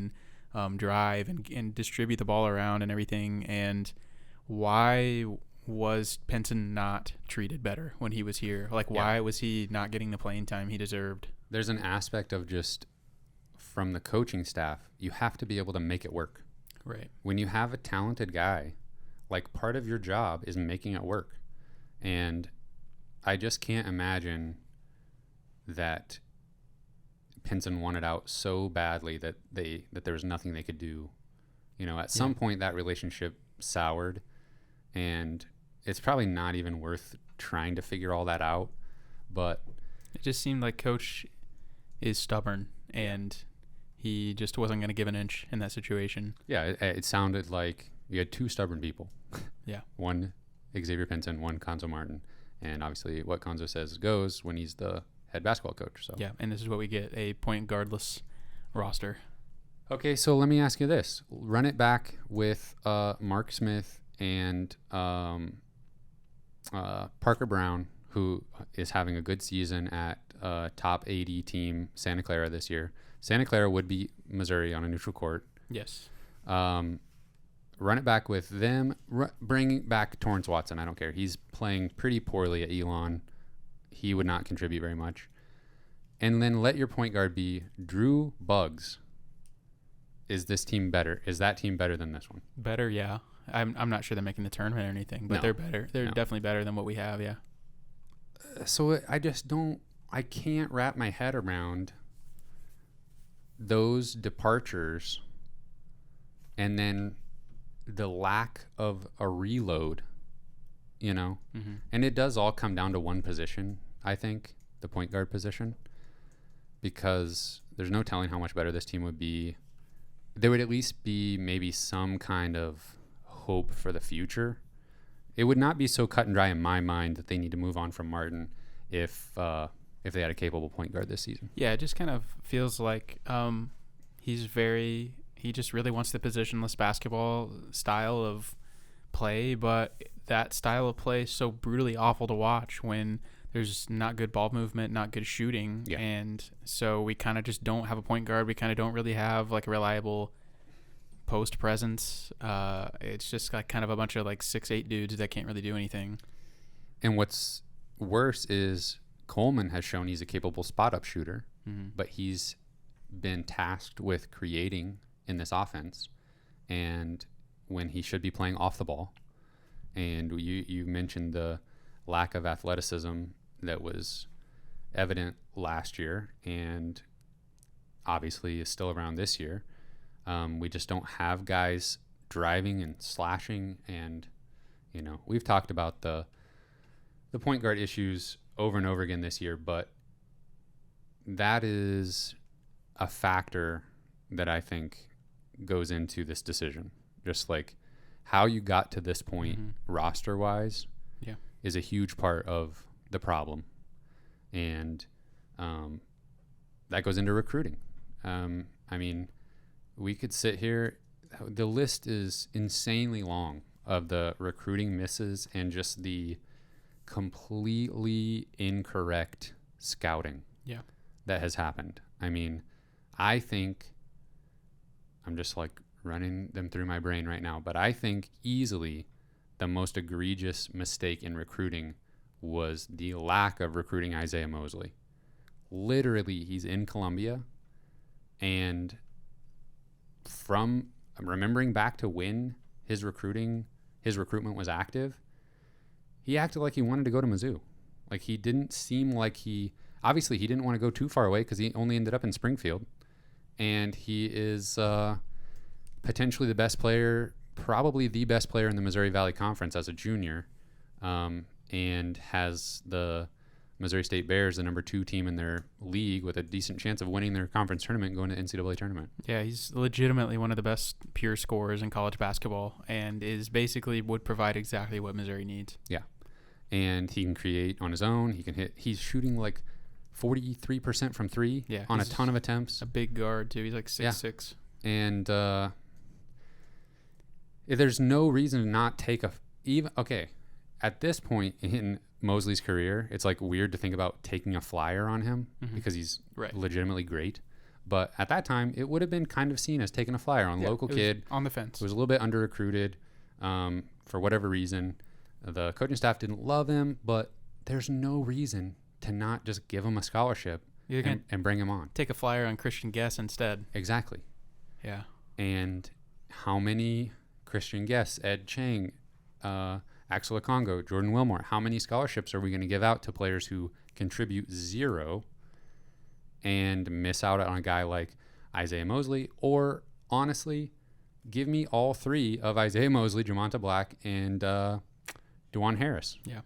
and drive and distribute the ball around and everything. And why was Pinson not treated better when he was here? Like, why was he not getting the playing time he deserved? There's an aspect of just from the coaching staff, you have to be able to make it work. Right. When you have a talented guy, like, part of your job is making it work. And I just can't imagine that Pinson wanted out so badly that there was nothing they could do, At some point that relationship soured, and it's probably not even worth trying to figure all that out. But it just seemed like Coach is stubborn, and he just wasn't going to give an inch in that situation. Yeah, it sounded like you had two stubborn people. Yeah. One Xavier Pinson, one Cuonzo Martin. And obviously what Cuonzo says goes when he's the head basketball coach. So yeah, and this is what we get, a point guardless roster. Okay, so let me ask you this. Run it back with Mark Smith and Parker Brown, who is having a good season at top 80 team Santa Clara this year. Santa Clara would beat Missouri on a neutral court. Yes. Run it back with them. Bring back Torrance Watson. I don't care. He's playing pretty poorly at Elon. He would not contribute very much. And then let your point guard be Drew Buggs. Is this team better? Is that team better than this one? Better, yeah. I'm not sure they're making the tournament or anything, but No. they're better. They're No. definitely better than what we have, yeah. So I can't wrap my head around those departures and then the lack of a reload, Mm-hmm. And it does all come down to one position, I think, the point guard position, because there's no telling how much better this team would be. There would at least be maybe some kind of hope for the future. It would not be so cut and dry in my mind that they need to move on from Martin if they had a capable point guard this season. Yeah, it just kind of feels like he just really wants the positionless basketball style of play, but that style of play is so brutally awful to watch when there's not good ball movement, not good shooting. Yeah. And so we kind of just don't have a point guard. We kind of don't really have like a reliable post presence. It's just like kind of a bunch of like 6'8" dudes that can't really do anything. And what's worse is Coleman has shown he's a capable spot-up shooter, Mm-hmm. but he's been tasked with creating in this offense, and when he should be playing off the ball. And you mentioned the lack of athleticism that was evident last year and obviously is still around this year. We just don't have guys driving and slashing, and we've talked about the point guard issues over and over again this year, but that is a factor that I think goes into this decision. Just like how you got to this point roster wise is a huge part of the problem. And that goes into recruiting. I mean, we could sit here. The list is insanely long of the recruiting misses and just the completely incorrect scouting that has happened. I mean, I think I'm just like running them through my brain right now, but I think easily the most egregious mistake in recruiting was the lack of recruiting Isaiah Mosley. Literally, he's in Columbia, and from remembering back to when his recruitment was active, he acted like he wanted to go to Mizzou. Like, he didn't seem like he didn't want to go too far away because he only ended up in Springfield, and he is potentially the best player, probably the best player in the Missouri Valley Conference as a junior, and has the Missouri State Bears, the number 2 team in their league, with a decent chance of winning their conference tournament, going to NCAA tournament. Yeah, he's legitimately one of the best pure scorers in college basketball, and would provide exactly what Missouri needs. Yeah, and he can create on his own. He can hit. He's shooting like 43% from 3 on a ton of attempts. A big guard too. He's like 6'6". And there's no reason to not take at this point in Mosley's career, it's like weird to think about taking a flyer on him because he's legitimately great. But at that time, it would have been kind of seen as taking a flyer on local kid on the fence. Who was a little bit under recruited for whatever reason. The coaching staff didn't love him, but there's no reason to not just give him a scholarship and bring him on. Take a flyer on Christian Guest instead. Exactly. Yeah. And how many Christian Guests, Ed Chang, Axel Okongo, Jordan Wilmore, how many scholarships are we going to give out to players who contribute 0 and miss out on a guy like Isaiah Mosley, or honestly, give me all three of Isaiah Mosley, Jamonta Black, and DeJuan Harris. Yeah.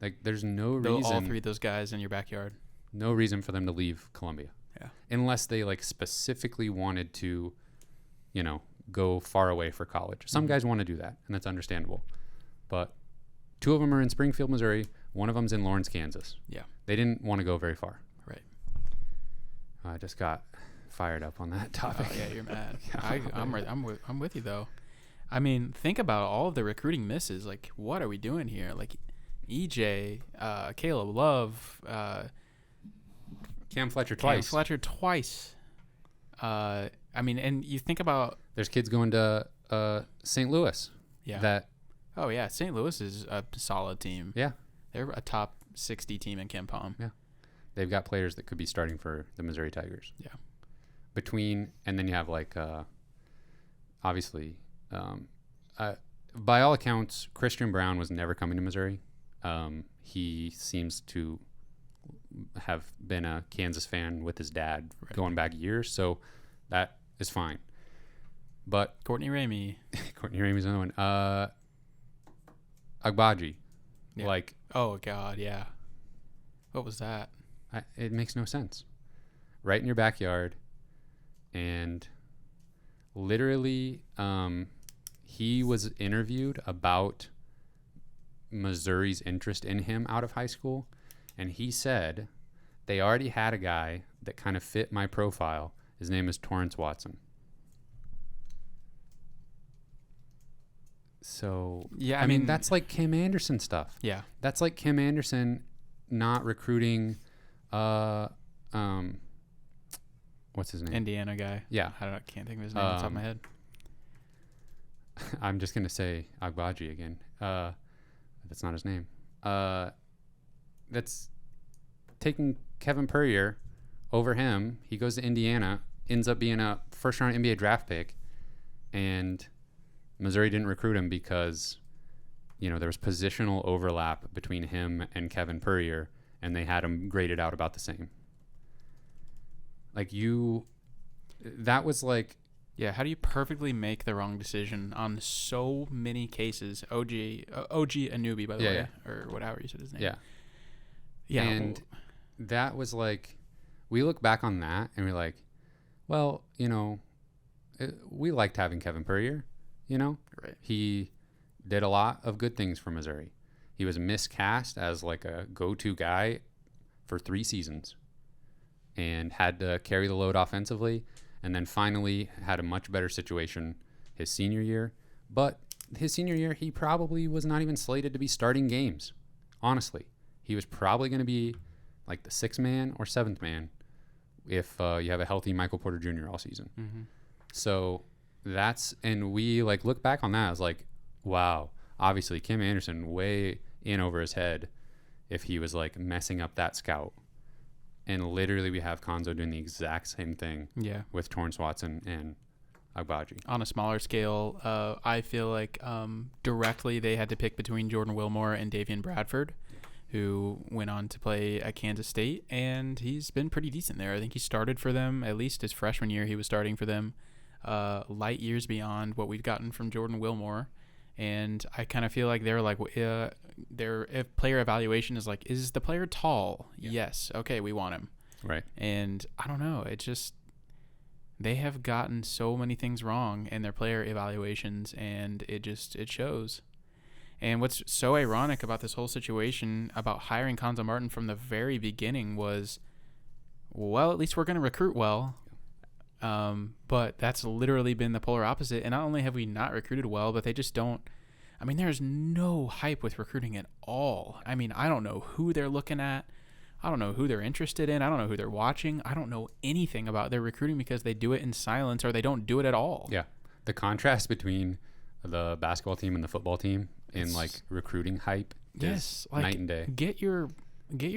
Like, there's no All reason. three of those guys in your backyard. No reason for them to leave Columbia. Yeah. Unless they like specifically wanted to, go far away for college. Some guys want to do that, and that's understandable. But two of them are in Springfield, Missouri. One of them's in Lawrence, Kansas. Yeah. They didn't want to go very far. Right. I just got fired up on that topic. Oh, yeah, you're mad. I'm with you though. I mean, think about all of the recruiting misses. Like, what are we doing here? Like, EJ, Caleb Love, Cam Fletcher twice. I mean, and you think about there's kids going to St. Louis. Yeah. Oh yeah, St. Louis is a solid team. Yeah. They're a top 60 team in Ken Palm. Yeah. They've got players that could be starting for the Missouri Tigers. Yeah. And then you have like, obviously, by all accounts, Christian Brown was never coming to Missouri. He seems to have been a Kansas fan with his dad going back years, so that is fine. But Courtney Ramey. Courtney Ramey's another one. Agbaji. Yeah. Like, oh God, yeah. What was that? It makes no sense. Right in your backyard, and literally, he was interviewed about Missouri's interest in him out of high school, and he said they already had a guy that kind of fit my profile. His name is Torrance Watson. So, yeah, I mean, that's like Kim Anderson stuff. Yeah. That's like Kim Anderson not recruiting, what's his name? Indiana guy. Yeah. I can't think of his name off the top of my head. I'm just going to say Agbaji again. That's not his name. That's taking Kevin Puryear over him. He goes to Indiana, ends up being a first-round NBA draft pick, and Missouri didn't recruit him because, there was positional overlap between him and Kevin Puryear, and they had him graded out about the same. That was like... Yeah, how do you perfectly make the wrong decision on so many cases? OG Anunoby, by the way, or whatever you said his name. Yeah. Yeah. And that was like, we look back on that and we're like, well, we liked having Kevin Puryear, Right. He did a lot of good things for Missouri. He was miscast as like a go-to guy for 3 seasons and had to carry the load offensively, and then finally had a much better situation his senior year. But his senior year, he probably was not even slated to be starting games. Honestly, he was probably going to be like the 6th man or 7th man if you have a healthy Michael Porter Jr. all season. Mm-hmm. So and we like look back on that as like, wow, obviously Kim Anderson way in over his head if he was like messing up that scout. And literally we have Cuonzo doing the exact same thing with Torrance Watson and Agbaji. On a smaller scale, I feel like directly they had to pick between Jordan Wilmore and Davian Bradford, who went on to play at Kansas State, and he's been pretty decent there. I think he started for them, at least his freshman year he was starting for them, light years beyond what we've gotten from Jordan Wilmore. And I kind of feel like they're like, their player evaluation is like, is the player tall? Yeah. Yes. Okay, we want him. Right. And I don't know. It just, they have gotten so many things wrong in their player evaluations, and it shows. And what's so ironic about this whole situation about hiring Cuonzo Martin from the very beginning was, well, at least we're going to recruit well. But that's literally been the polar opposite. And not only have we not recruited well, but they just don't. I mean, there's no hype with recruiting at all. I mean, I don't know who they're looking at. I don't know who they're interested in. I don't know who they're watching. I don't know anything about their recruiting because they do it in silence or they don't do it at all. Yeah. The contrast between the basketball team and the football team in like recruiting hype is night and day. Get your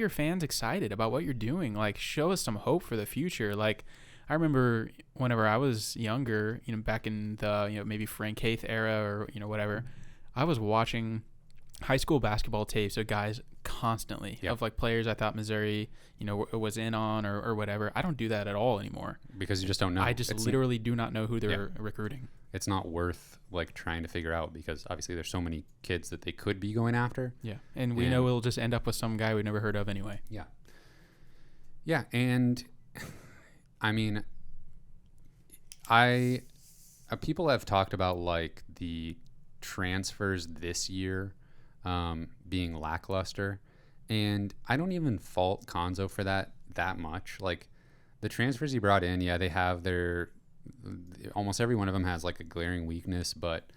fans excited about what you're doing. Like, show us some hope for the future. Like, I remember whenever I was younger, back in the, maybe Frank Haith era or, whatever, I was watching high school basketball tapes of guys constantly of like players I thought Missouri, was in on or whatever. I don't do that at all anymore because you just don't know. I just literally do not know who they're recruiting. It's not worth like trying to figure out because obviously there's so many kids that they could be going after. Yeah, and we know we'll just end up with some guy we never heard of anyway. Yeah. Yeah, and I mean, people have talked about like the transfers this year being lackluster, and I don't even fault Cuonzo for that much. Like the transfers he brought in, they have almost every one of them has like a glaring weakness, but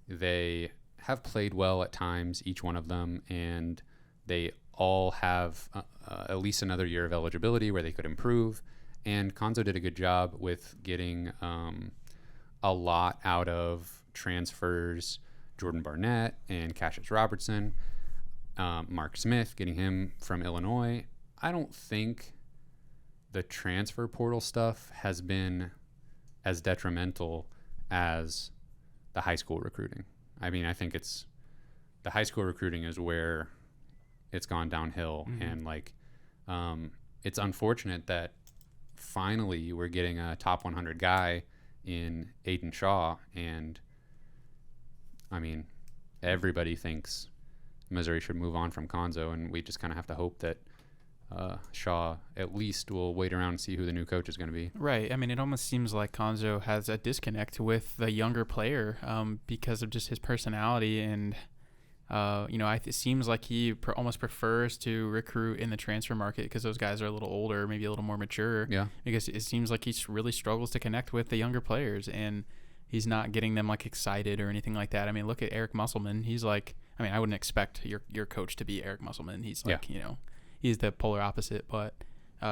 they have played well at times, each one of them, and they all have at least another year of eligibility where they could improve. And Cuonzo did a good job with getting a lot out of transfers. Jordan Barnett and Cassius Robertson, Mark Smith, getting him from Illinois. I don't think the transfer portal stuff has been as detrimental as the high school recruiting. I mean, I think the high school recruiting is where it's gone downhill. Mm-hmm. And like, it's unfortunate that finally we're getting a top 100 guy in Aiden Shaw. And I mean, everybody thinks Missouri should move on from Cuonzo, and we just kind of have to hope that Shaw at least will wait around and see who the new coach is going to be. Right. I mean, it almost seems like Cuonzo has a disconnect with the younger player because of just his personality. And, it seems like he almost prefers to recruit in the transfer market because those guys are a little older, maybe a little more mature. Yeah. Because it seems like he really struggles to connect with the younger players, and he's not getting them like excited or anything like that. I mean, look at Eric Musselman. He's like, I wouldn't expect your coach to be Eric Musselman. He's like, he's the polar opposite, but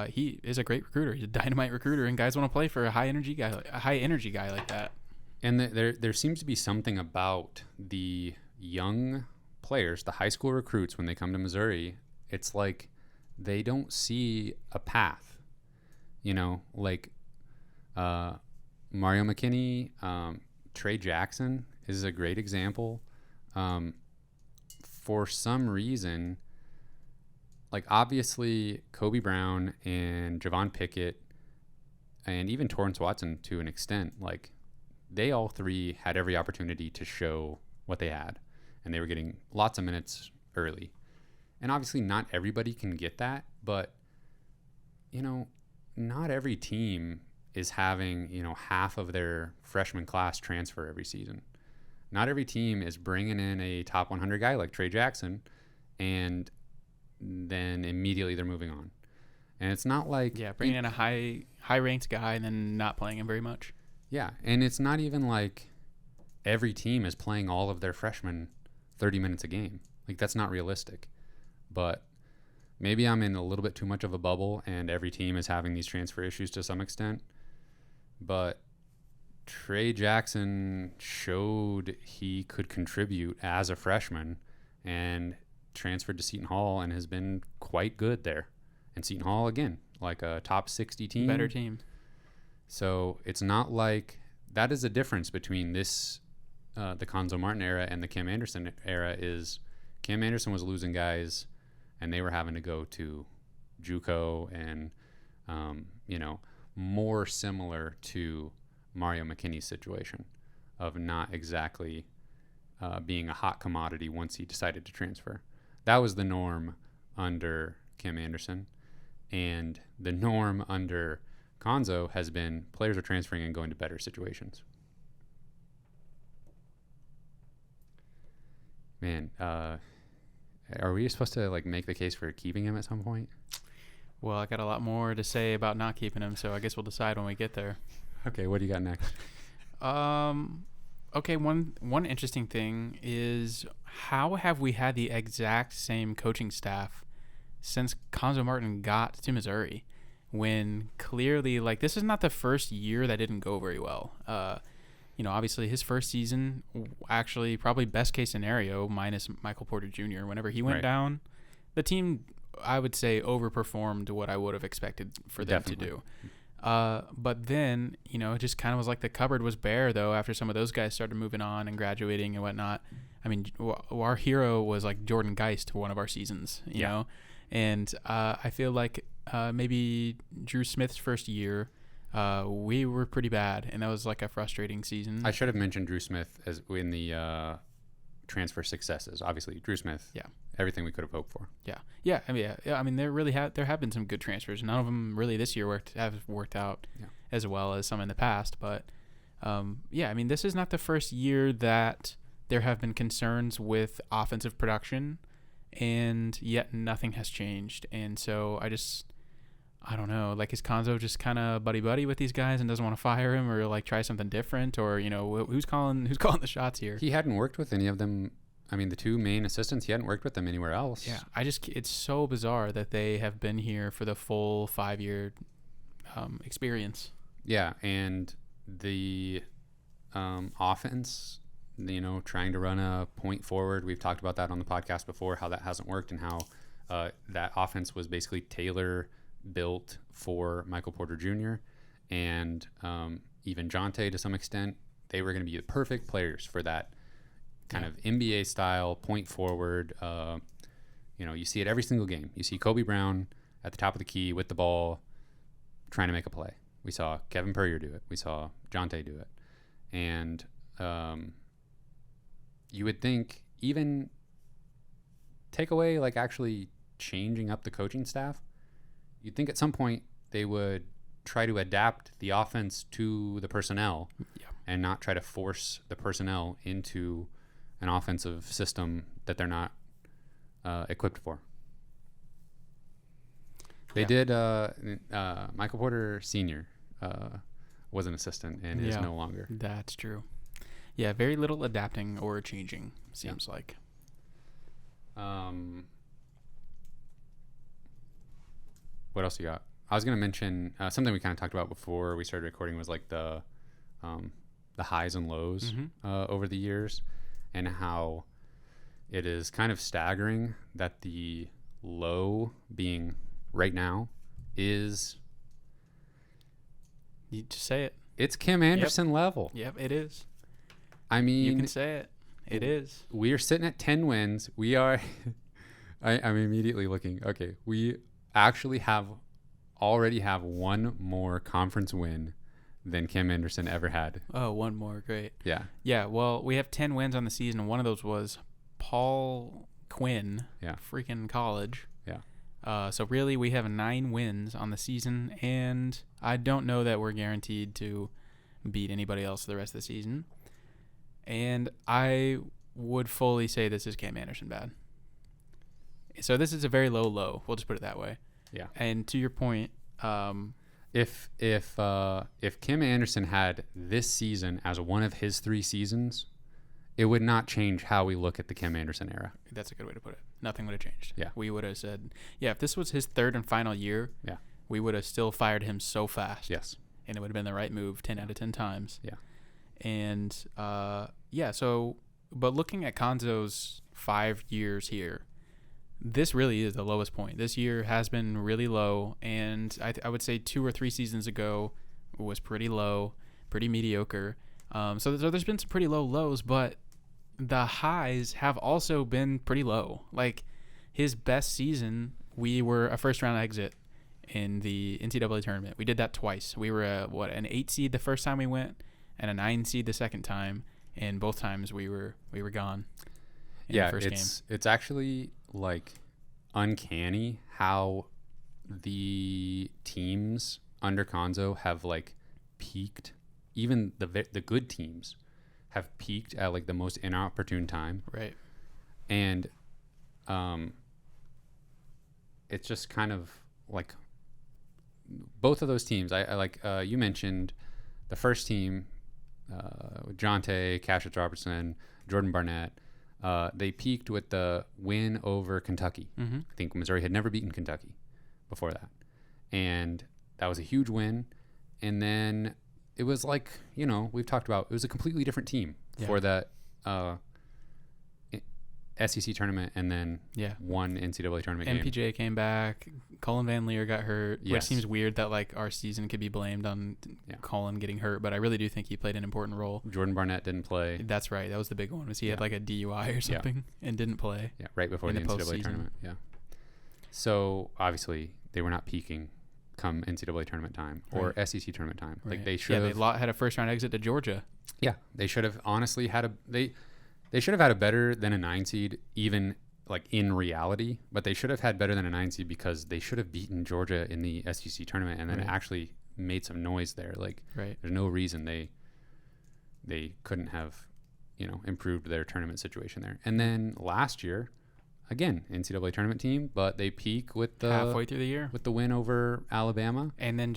he is a great recruiter. He's a dynamite recruiter, and guys want to play for a high energy guy like that. And there seems to be something about the young players, the high school recruits, when they come to Missouri. It's like they don't see a path. Like Mario McKinney, Trey Jackson is a great example. For some reason, like obviously Kobe Brown and Javon Pickett and even Torrance Watson to an extent, like they all three had every opportunity to show what they had, and they were getting lots of minutes early. And obviously not everybody can get that, but not every team is having, half of their freshman class transfer every season. Not every team is bringing in a top 100 guy like Trey Jackson, and then immediately they're moving on. And it's not like bringing in a high ranked guy and then not playing him very much. Yeah, and it's not even like every team is playing all of their freshmen 30 minutes a game. Like that's not realistic. But maybe I'm in a little bit too much of a bubble, and every team is having these transfer issues to some extent. But Trey Jackson showed he could contribute as a freshman and transferred to Seton Hall and has been quite good there. And Seton Hall, again, like a top 60 team. Better team. So it's not like that is a difference between this, the Cuonzo Martin era and the Kim Anderson era is Kim Anderson was losing guys and they were having to go to JUCO and, more similar to Mario McKinney's situation of not exactly being a hot commodity once he decided to transfer. That was the norm under Kim Anderson, and the norm under Cuonzo has been players are transferring and going to better situations. Man, are we supposed to like make the case for keeping him at some point? Well, I got a lot more to say about not keeping him, so I guess we'll decide when we get there. Okay, what do you got next? Okay, one interesting thing is how have we had the exact same coaching staff since Cuonzo Martin got to Missouri, when clearly, like, this is not the first year that didn't go very well. Obviously his first season, actually probably best case scenario minus Michael Porter Jr. Whenever he went down, the team, I would say, overperformed what I would have expected for them to do. But then, it just kind of was like the cupboard was bare, though, after some of those guys started moving on and graduating and whatnot. I mean, our hero was like Jordan Geist one of our seasons, you know? And I feel like maybe Drew Smith's first year, we were pretty bad, and that was like a frustrating season. I should have mentioned Drew Smith as in the transfer successes. Obviously, Drew Smith. Yeah. Everything we could have hoped for. Yeah. I mean, there have been some good transfers. None of them really this year have worked out as well as some in the past. But I mean, this is not the first year that there have been concerns with offensive production, and yet nothing has changed. And so I don't know. Like, is Cuonzo just kind of buddy with these guys and doesn't want to fire him, or like try something different, or who's calling the shots here? He hadn't worked with any of them. I mean, the two main assistants, he hadn't worked with them anywhere else. Yeah, it's so bizarre that they have been here for the full 5-year experience. Yeah, and the offense, trying to run a point forward. We've talked about that on the podcast before, how that hasn't worked and how that offense was basically tailor-built for Michael Porter Jr. and even Jonte to some extent. They were going to be the perfect players for that kind of NBA style point forward. You see it every single game. You see Kobe Brown at the top of the key with the ball trying to make a play. We saw Kevin Purrier do it. We saw Jonte do it. And you would think, even take away like actually changing up the coaching staff, you'd think at some point they would try to adapt the offense to the personnel and not try to force the personnel into an offensive system that they're not equipped for. They did. Michael Porter Sr. Was an assistant and is no longer. That's true. Yeah, very little adapting or changing, seems like. What else you got? I was going to mention something we kind of talked about before we started recording was like the highs and lows over the years, and how it is kind of staggering that the low being right now is... You just say it. It's Kim Anderson level. Yep, it is. I mean... You can say it. It is. We are sitting at 10 wins. We are... I'm immediately looking. Okay, we actually already have one more conference win than Kim Anderson ever had. Oh, one more. Great. Yeah. Yeah, well, we have 10 wins on the season, and one of those was Paul Quinn. Yeah. Freaking college. Yeah. So really, we have 9 wins on the season, and I don't know that we're guaranteed to beat anybody else the rest of the season. And I would fully say this is Cam Anderson bad. So this is a very low. We'll just put it that way. Yeah. And to your point, if Kim Anderson had this season as one of his 3 seasons, it would not change how we look at the Kim Anderson era. That's a good way to put it. Nothing would have changed. Yeah. We would have said, if this was his 3rd and final year, we would have still fired him so fast. Yes. And it would have been the right move 10 out of 10 times. Yeah. And, but looking at Cuonzo's 5 years here, this really is the lowest point. This year has been really low, and I would say 2 or 3 seasons ago was pretty low, pretty mediocre. So there's been some pretty low lows, but the highs have also been pretty low. Like, his best season, we were a first-round exit in the NCAA tournament. We did that twice. We were an 8 seed the first time we went, and a 9 seed the second time, and both times we were gone. Yeah, it's actually like uncanny how the teams under Cuonzo have like peaked. Even the good teams have peaked at like the most inopportune time. Right. And it's just kind of like both of those teams. I like you mentioned the first team, Jonte, Cassius Robertson, Jordan Barnett. They peaked with the win over Kentucky. Mm-hmm. I think Missouri had never beaten Kentucky before that. And that was a huge win. And then it was like, we've talked about, it was a completely different team for that. SEC tournament and then Yeah. one NCAA tournament game. MPJ came back. Colin Van Leer got hurt, Yes. which seems weird that like our season could be blamed on Yeah. Colin getting hurt, but I really do think he played an important role. Jordan Barnett didn't play. That's right. That was the big one. Was he had Yeah. like a DUI or something and didn't play? Yeah, right before in the the NCAA postseason. tournament. Yeah. So obviously they were not peaking come NCAA tournament time or Right. SEC tournament time. Right. Like they should have. They had a first round exit to Georgia. Yeah, they should have honestly had they should have had a better than a 9 seed even like in reality, but they should have had better than a 9 seed because they should have beaten Georgia in the SEC tournament and then Right. actually made some noise there. Like Right. there's no reason they couldn't have, improved their tournament situation there. And then last year, again, NCAA tournament team, but they peak with the Halfway through the year. with the win over Alabama. And then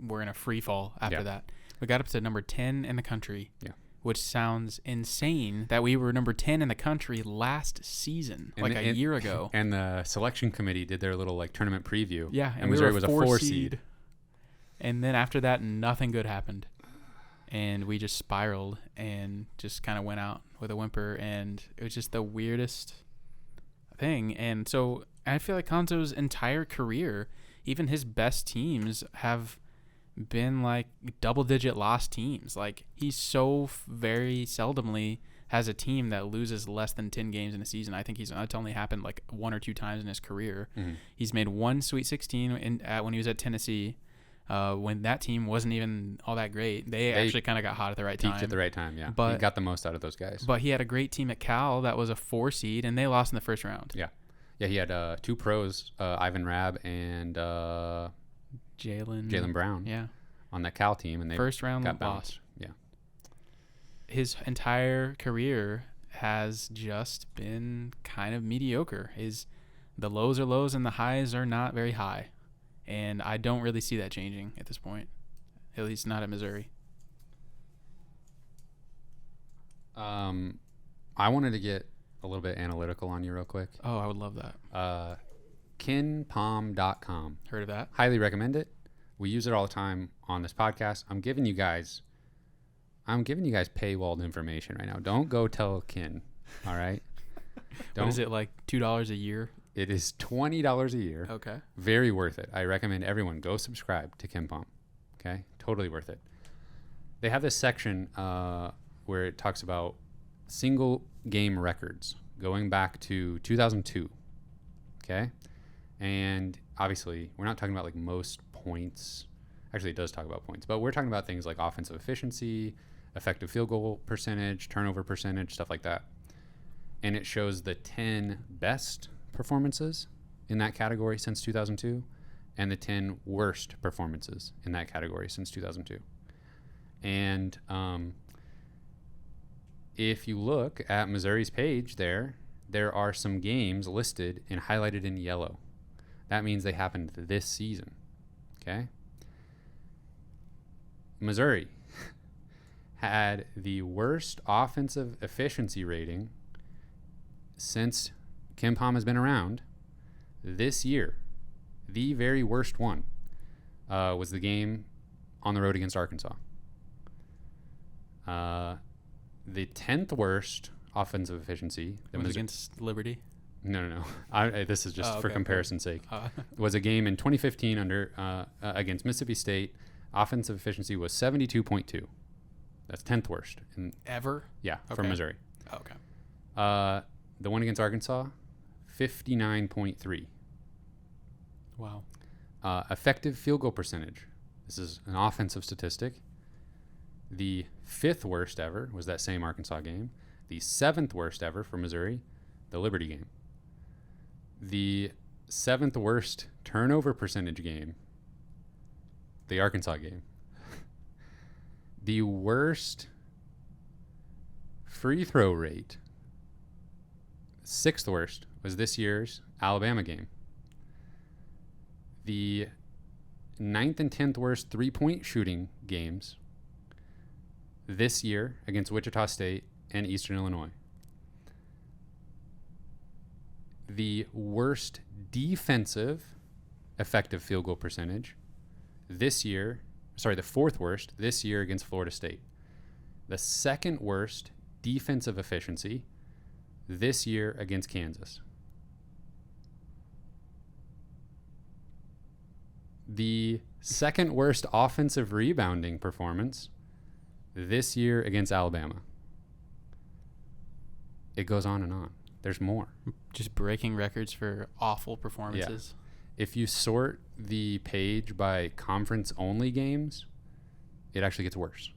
we're in a free fall after Yeah. that. We got up to number 10 in the country. Yeah. Which sounds insane that we were number 10 in the country last season, And like the- a year ago. And the selection committee did their little like tournament preview. Yeah, and and we Missouri were was a 4 4 seed. seed. And then after that, nothing good happened. And we just spiraled and just kind of went out with a whimper. And it was just the weirdest thing. And so I feel like Cuonzo's entire career, even his best teams have been like double-digit loss teams. Like he's so very seldomly has a team that loses less than 10 games in a season. I think it's only happened like 1 or 2 times in his career. Mhm. He's made one Sweet 16 when he was at Tennessee. When that team wasn't even all that great. They actually kind of got hot at the right Peaked time. at the right time, yeah. But- he got the most out of those guys. But he had a great team at Cal that was a 4 seed, and they lost in the first round. Yeah, he had 2 pros, Ivan Rabb and Jalen Brown, Yeah. on that Cal team, and they First round got loss. bounced. Yeah, His entire career has just been kind of mediocre. The lows are lows and the highs are not very high. And I don't really see that changing at this point, at least not at Missouri. I wanted to get a little bit analytical on you real quick. Oh, I would love that. KinPom.com. Heard of that? Highly recommend it. We use it all the time on this podcast. I'm giving you guys paywalled information right now. Don't go tell Kin. All right. What is it, like $2 a year? It is $20 a year. Okay. Very worth it. I recommend everyone go subscribe to KinPom. Okay, totally worth it. They have this section where it talks about single game records going back to 2002. Okay, and obviously we're not talking about like most points. Actually, it does talk about points, but we're talking about things like offensive efficiency, effective field goal percentage, turnover percentage, stuff like that. And it shows the 10 best performances in that category since 2002 and the 10 worst performances in that category since 2002. And if you look at Missouri's page there are some games listed and highlighted in yellow. That means they happened this season. Okay? Missouri had the worst offensive efficiency rating since KinPom has been around this year. The very worst one was the game on the road against Arkansas. The 10th worst offensive efficiency It was against Liberty. No. This is just for okay. comparison's sake. Was a game in 2015 against Mississippi State. Offensive efficiency was 72.2. That's 10th worst. Ever? Yeah, for Okay. Missouri. Okay. The one against Arkansas, 59.3. Wow. Effective field goal percentage. This is an offensive statistic. The 5th worst ever was that same Arkansas game. The 7th worst ever for Missouri, the Liberty game. The 7th worst turnover percentage game, the Arkansas game. The worst free throw rate, 6th worst, was this year's Alabama game. The 9th and 10th worst three-point shooting games this year against Wichita State and Eastern Illinois. The worst defensive effective field goal percentage the 4th worst this year against Florida State. The 2nd worst defensive efficiency this year against Kansas. The second worst offensive rebounding performance this year against Alabama. It goes on and on. There's more. Just breaking records for awful performances. If you sort the page by conference-only games, it actually gets worse.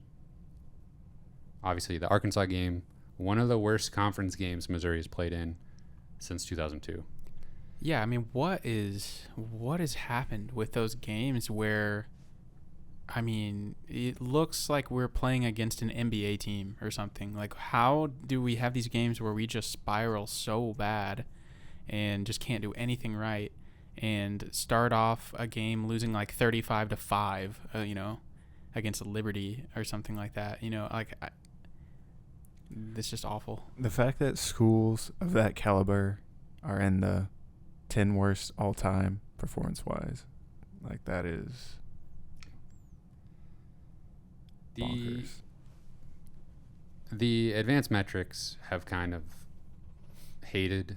Obviously, the Arkansas game, one of the worst conference games Missouri has played in since 2002. Yeah, I mean, what has happened with those games where, I mean, it looks like we're playing against an NBA team or something. Like, how do we have these games where we just spiral so bad and just can't do anything right and start off a game losing like 35-5, against Liberty or something like that? It's just awful. The fact that schools of that caliber are in the 10 worst all-time performance-wise, like, that is bonkers. The advanced metrics have kind of hated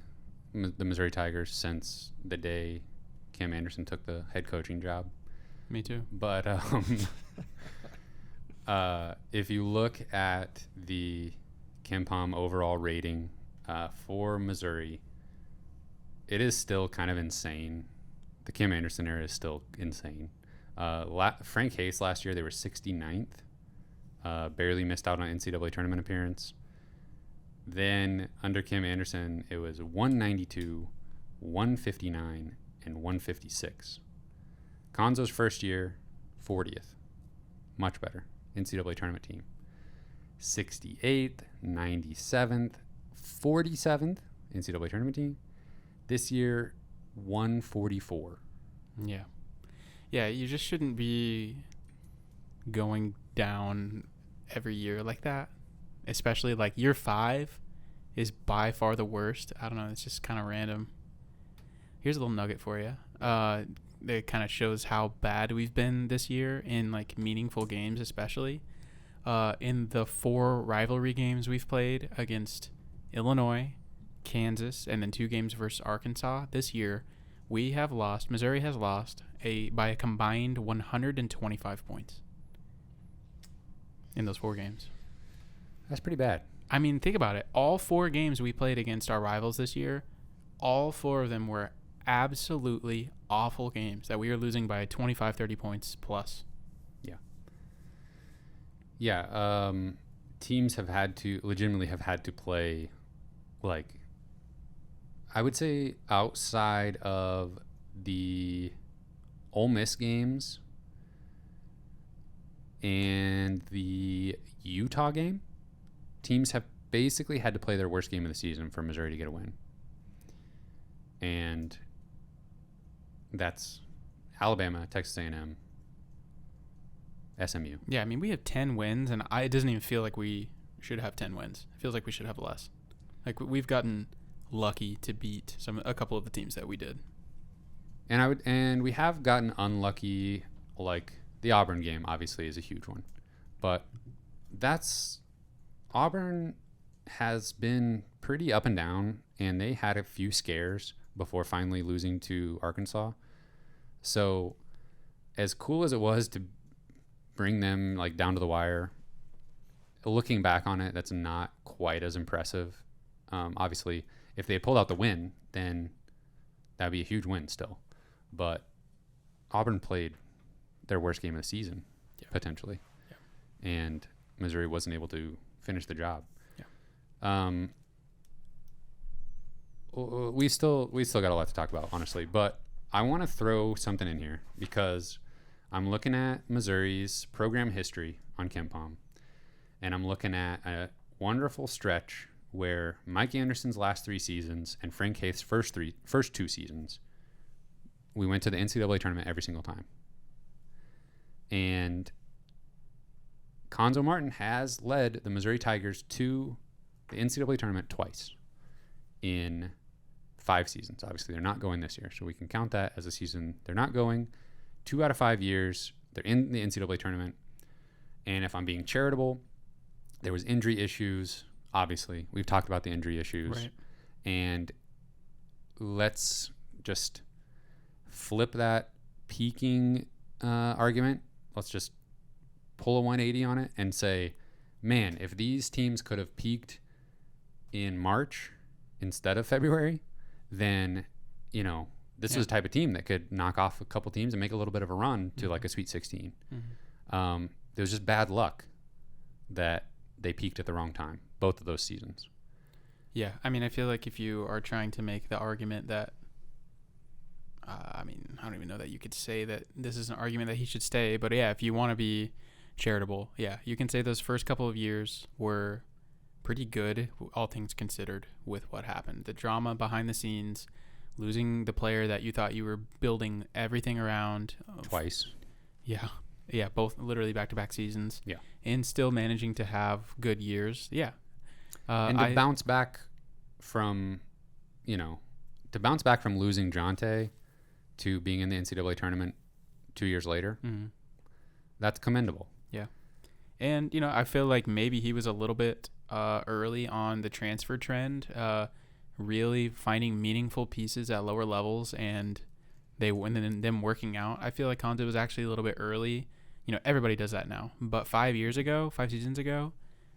the Missouri Tigers since the day Kim Anderson took the head coaching job. Me too. But if you look at the KenPom overall rating for Missouri, it is still kind of insane. The Kim Anderson era is still insane. Frank Hayes last year, they were 69th. Barely missed out on an NCAA tournament appearance. Then under Kim Anderson, it was 192, 159, and 156. Cuonzo's first year, 40th. Much better. NCAA tournament team. 68th, 97th, 47th NCAA tournament team. This year, 144. Yeah. Yeah, you just shouldn't be going down every year like that. Especially like year 5 is by far the worst. I don't know. It's just kind of random. Here's a little nugget for you. It kind of shows how bad we've been this year in like meaningful games, especially. In the 4 rivalry games we've played against Illinois, Kansas, and then 2 games versus Arkansas this year, Missouri has lost by a combined 125 points in those 4 games. That's pretty bad. I mean, think about it. All 4 games we played against our rivals this year, all 4 of them were absolutely awful games that we were losing by 25, 30 points plus. Yeah. Teams have legitimately had to play, like, I would say outside of the Ole Miss games and the Utah game, teams have basically had to play their worst game of the season for Missouri to get a win. And that's Alabama, Texas A&M, SMU. Yeah, I mean, we have 10 wins, and it doesn't even feel like we should have 10 wins. It feels like we should have less. Like, we've gotten lucky to beat a couple of the teams that we did. And we have gotten unlucky, like the Auburn game obviously is a huge one. But Auburn has been pretty up and down, and they had a few scares before finally losing to Arkansas. So as cool as it was to bring them like down to the wire, looking back on it, that's not quite as impressive. Obviously, if they had pulled out the win, then that'd be a huge win still. But Auburn played their worst game of the season, potentially. Yeah. And Missouri wasn't able to finish the job. Yeah. We still got a lot to talk about, honestly. But I want to throw something in here because I'm looking at Missouri's program history on KenPom, and I'm looking at a wonderful stretch where Mike Anderson's last 3 seasons and Frank Haith's first 2 seasons, we went to the NCAA tournament every single time. And Cuonzo Martin has led the Missouri Tigers to the NCAA tournament twice in 5 seasons. Obviously, they're not going this year, so we can count that as a season they're not going. 2 out of 5 years, they're in the NCAA tournament. And if I'm being charitable, there was injury issues obviously. We've talked about the injury issues. Right. And let's just flip that peaking argument. Let's just pull a 180 on it and say, man, if these teams could have peaked in March instead of February, then, this was a type of team that could knock off a couple teams and make a little bit of a run to like a Sweet 16. Mm-hmm. It was just bad luck that they peaked at the wrong time, both of those seasons. Yeah, I mean, I feel like if you are trying to make the argument that, I don't even know that you could say that this is an argument that he should stay, but yeah, if you want to be charitable, yeah, you can say those first couple of years were pretty good, all things considered, with what happened. The drama behind the scenes, losing the player that you thought you were building everything around. Twice. Yeah, both literally back-to-back seasons. Yeah. And still managing to have good years. Yeah. And to bounce back from, losing Jonte to being in the NCAA tournament 2 years later, that's commendable. Yeah. And, I feel like maybe he was a little bit early on the transfer trend, really finding meaningful pieces at lower levels and them working out. I feel like Cuonzo was actually a little bit early. Everybody does that now. But 5 seasons ago,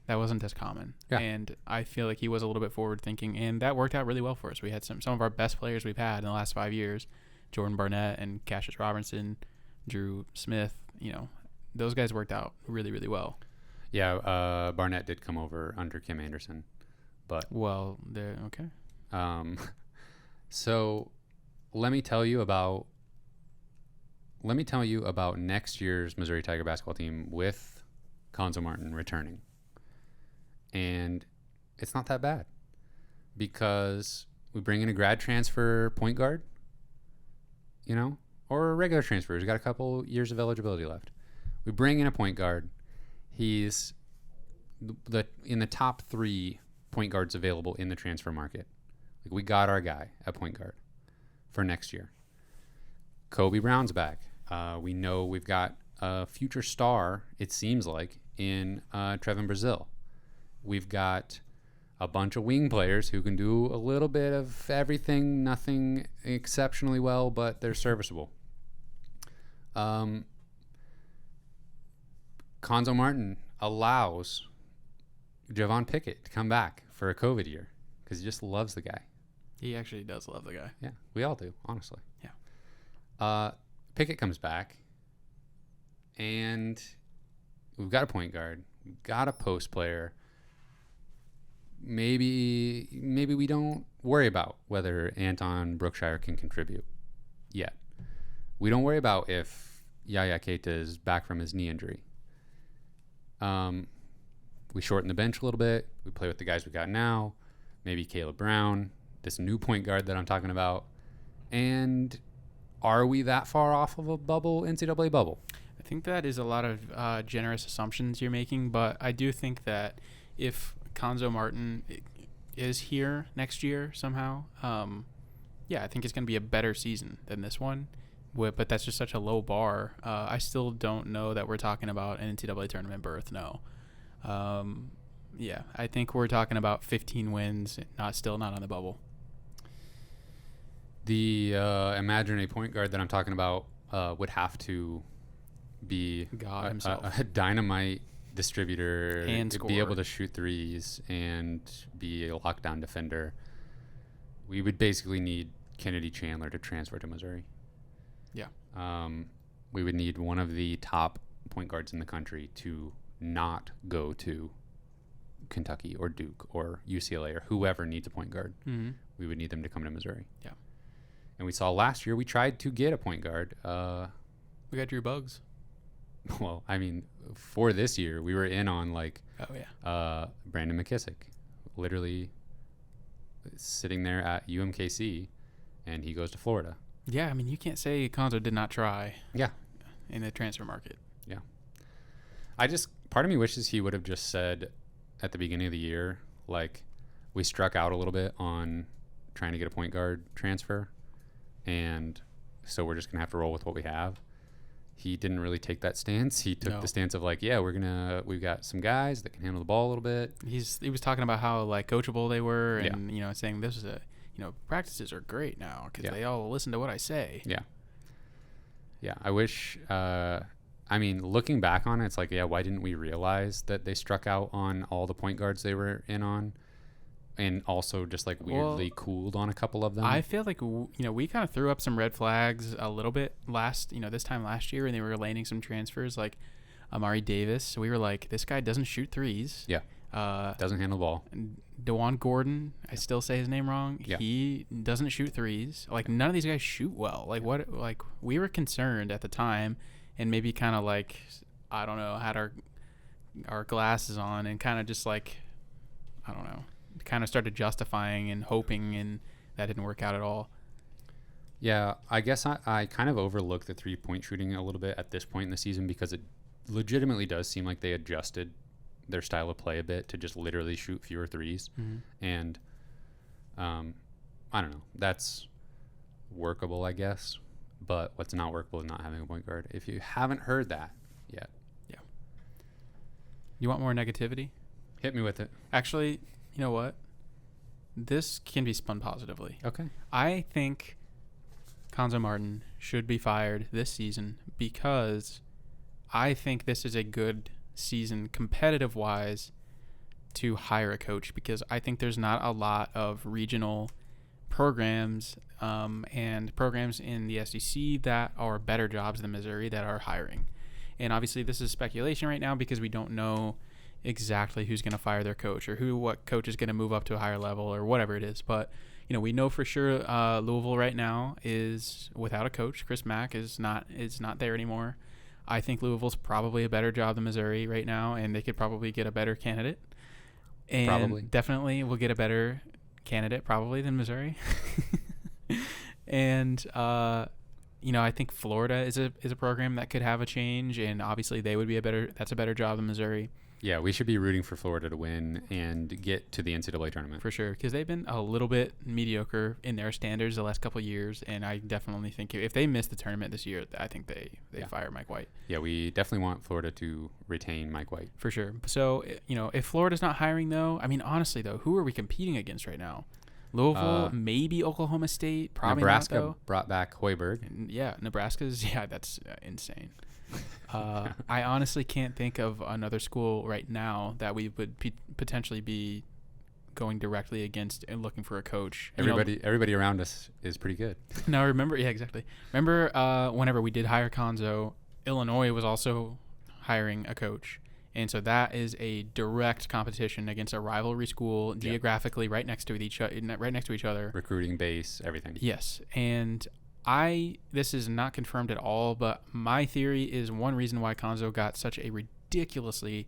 that wasn't as common. Yeah. And I feel like he was a little bit forward thinking, and that worked out really well for us. We had some of our best players we've had in the last 5 years, Jordan Barnett and Cassius Robinson, Drew Smith, those guys worked out really, really well. Yeah, Barnett did come over under Kim Anderson, but they're okay. So let me tell you about next year's Missouri Tiger basketball team with Cuonzo Martin returning. And it's not that bad because we bring in a grad transfer point guard, or a regular transfer who's got a couple years of eligibility left. We bring in a point guard. He's in the top 3 point guards available in the transfer market. Like, we got our guy at point guard for next year. Kobe Brown's back. We know we've got a future star, it seems like, in Trevin Brazil. We've got a bunch of wing players who can do a little bit of everything, nothing exceptionally well, but they're serviceable. Cuonzo Martin allows Javon Pickett to come back for a COVID year because he just loves the guy. He actually does love the guy. Yeah, we all do, honestly. Yeah. Pickett comes back, and we've got a point guard. We've got a post player. Maybe we don't worry about whether Anton Brookshire can contribute yet. We don't worry about if Yaya Keita is back from his knee injury. We shorten the bench a little bit. We play with the guys we got now. Maybe Caleb Brown, this new point guard that I'm talking about. And are we that far off of a NCAA bubble? I think that is a lot of generous assumptions you're making, but I do think that if Cuonzo Martin is here next year somehow, I think it's going to be a better season than this one. But that's just such a low bar. I still don't know that we're talking about an NCAA tournament berth. No. I think we're talking about 15 wins, not on the bubble. The imaginary point guard that I'm talking about would have to be God himself. A dynamite distributor, and to score. be able to shoot threes and be a lockdown defender. We would basically need Kennedy Chandler to transfer to Missouri. Yeah. We would need one of the top point guards in the country to not go to Kentucky or Duke or UCLA or whoever needs a point guard. Mm-hmm. We would need them to come to Missouri. Yeah. And we saw last year we tried to get a point guard. We got Drew Buggs. Well, I mean, for this year, we were in on Brandon McKissick, literally sitting there at UMKC, and he goes to Florida. Yeah, I mean, you can't say Cuonzo did not try. Yeah. In the transfer market. Yeah. Part of me wishes he would have just said at the beginning of the year, we struck out a little bit on trying to get a point guard transfer, and so we're just going to have to roll with what we have. he didn't really take that stance. He took No. the stance of like, yeah, we've got some guys that can handle the ball a little bit. He was talking about how like coachable they were, Yeah. and saying this is practices are great now because Yeah. they all listen to what I say. Yeah, I wish. I mean, looking back on it, it's like, yeah, why didn't we realize that they struck out on all the point guards they were in on, and also just like weirdly cooled on a couple of them? I feel like we kind of threw up some red flags a little bit this time last year, and they were landing some transfers like Amari Davis. So we were like, this guy doesn't shoot threes. Yeah. Doesn't handle the ball. DeJuan Gordon, I still say his name wrong. Yeah. He doesn't shoot threes. Like none of these guys shoot well. Like what? Like we were concerned at the time, and maybe kind of like I don't know, had our glasses on and kind of just like I don't know, kind of started justifying and hoping, and that didn't work out at all. Yeah, I guess I kind of overlooked the 3-point shooting a little bit at this point in the season because it legitimately does seem like they adjusted their style of play a bit to just literally shoot fewer threes. Mm-hmm. And I don't know. That's workable, I guess. But what's not workable is not having a point guard. If you haven't heard that yet. Yeah. You want more negativity? Hit me with it. Actually, you know what? This can be spun positively. Okay. I think Cuonzo Martin should be fired this season because I think this is a good season competitive-wise to hire a coach, because I think there's not a lot of regional programs and programs in the SEC that are better jobs than Missouri that are hiring. And obviously this is speculation right now because we don't know exactly who's going to fire their coach or what coach is going to move up to a higher level or whatever it is. But we know for sure Louisville right now is without a coach. Chris Mack is not there anymore. I think Louisville's probably a better job than Missouri right now, and they could probably get a better candidate. And Probably. definitely will get a better candidate probably than Missouri. And I think Florida is a program that could have a change, and obviously they would be that's a better job than Missouri. Yeah, we should be rooting for Florida to win and get to the NCAA tournament. For sure, because they've been a little bit mediocre in their standards the last couple of years, and I definitely think if they miss the tournament this year, I think they fire Mike White. Yeah, we definitely want Florida to retain Mike White. For sure. So, if Florida's not hiring, though, I mean, honestly, though, who are we competing against right now? Louisville, maybe Oklahoma State, probably Nebraska not, though. brought back Hoiberg. Yeah, Nebraska's, that's insane. I honestly can't think of another school right now that we would potentially be going directly against and looking for a coach. Everybody around us is pretty good. No, exactly. Remember whenever we did hire Cuonzo, Illinois was also hiring a coach. And so that is a direct competition against a rivalry school, geographically right next to each other. Recruiting base, everything. Yes, and this is not confirmed at all, but my theory is one reason why Cuonzo got such a ridiculously,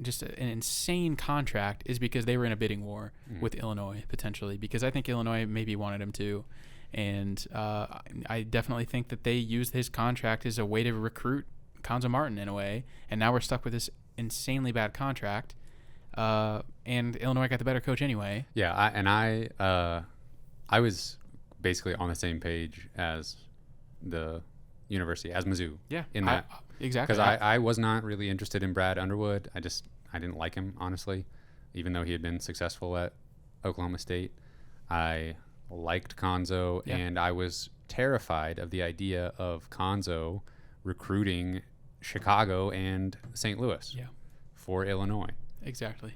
just an insane contract is because they were in a bidding war with Illinois, potentially, because I think Illinois maybe wanted him to. And I definitely think that they used his contract as a way to recruit Cuonzo Martin in a way, and now we're stuck with this insanely bad contract. And Illinois got the better coach anyway. Yeah, I was basically on the same page as the university, as Mizzou. Yeah, in that exactly. Because I was not really interested in Brad Underwood. I didn't like him, honestly, even though he had been successful at Oklahoma State. I liked Cuonzo, and I was terrified of the idea of Cuonzo recruiting Chicago and St. Louis for Illinois. Exactly.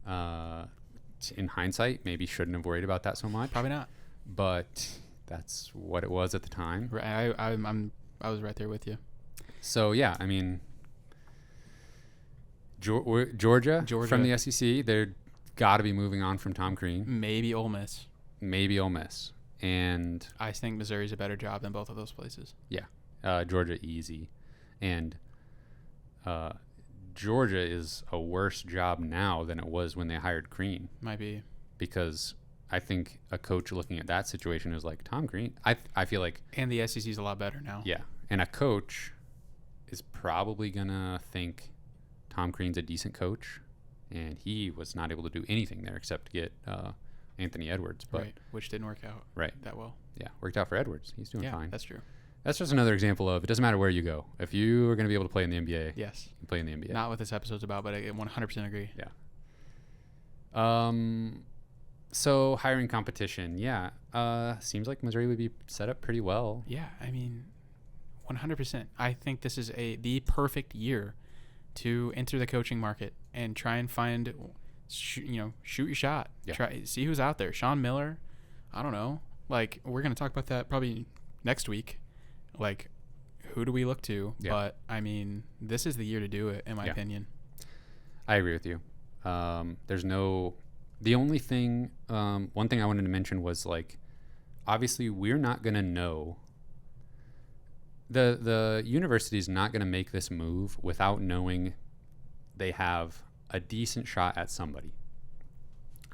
In hindsight, maybe shouldn't have worried about that so much. Probably not. But that's what it was at the time. Right. I was right there with you. So yeah, I mean, Georgia from the SEC, they're got to be moving on from Tom Crean. Maybe Ole Miss. And I think Missouri's a better job than both of those places. Yeah. Georgia easy, and Georgia is a worse job now than it was when they hired Crean. Might be, because I think a coach looking at that situation is like Tom Crean. I feel like, and the SEC is a lot better now. Yeah, and a coach is probably gonna think Tom Crean's a decent coach, and he was not able to do anything there except get Anthony Edwards. But right, which didn't work out right that well. Yeah, worked out for Edwards. He's doing fine. That's true. That's just another example of it doesn't matter where you go. If you are going to be able to play in the NBA, Yes. you play in the NBA. Not what this episode's about, but I 100% agree. Yeah. So hiring competition, yeah. Seems like Missouri would be set up pretty well. Yeah, I mean, 100%. I think this is the perfect year to enter the coaching market and try and find, shoot your shot. Yeah. See who's out there. Sean Miller, I don't know. Like, we're going to talk about that probably next week. Like, who do we look to? Yeah. But, I mean, this is the year to do it, in my opinion. I agree with you. The only thing, one thing I wanted to mention was, like, obviously we're not going to know. The university is not going to make this move without knowing they have a decent shot at somebody.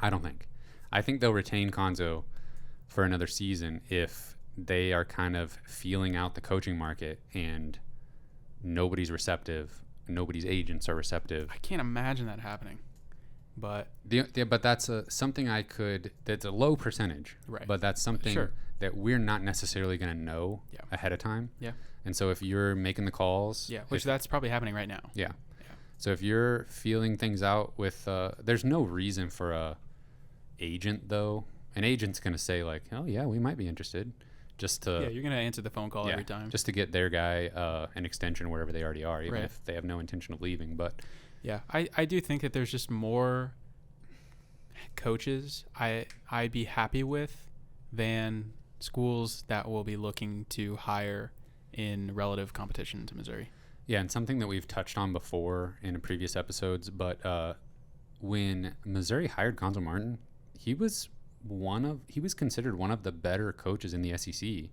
I don't think. I think they'll retain Cuonzo for another season if they are kind of feeling out the coaching market and nobody's receptive, nobody's agents are receptive. I can't imagine that happening. But but that's something that's a low percentage. Right. But that's something that we're not necessarily going to know ahead of time. Yeah. And so if you're making the calls. Yeah, which that's probably happening right now. Yeah. So if you're feeling things out with, there's no reason for a agent though. An agent's going to say like, oh yeah, we might be interested. Just to. Yeah, you're going to answer the phone call every time. Just to get their guy an extension wherever they already are, even if they have no intention of leaving. But. Yeah, I do think that there's just more coaches I'd be happy with than schools that will be looking to hire in relative competition to Missouri. Yeah, and something that we've touched on before in previous episodes, but when Missouri hired Cuonzo Martin, he was considered one of the better coaches in the SEC.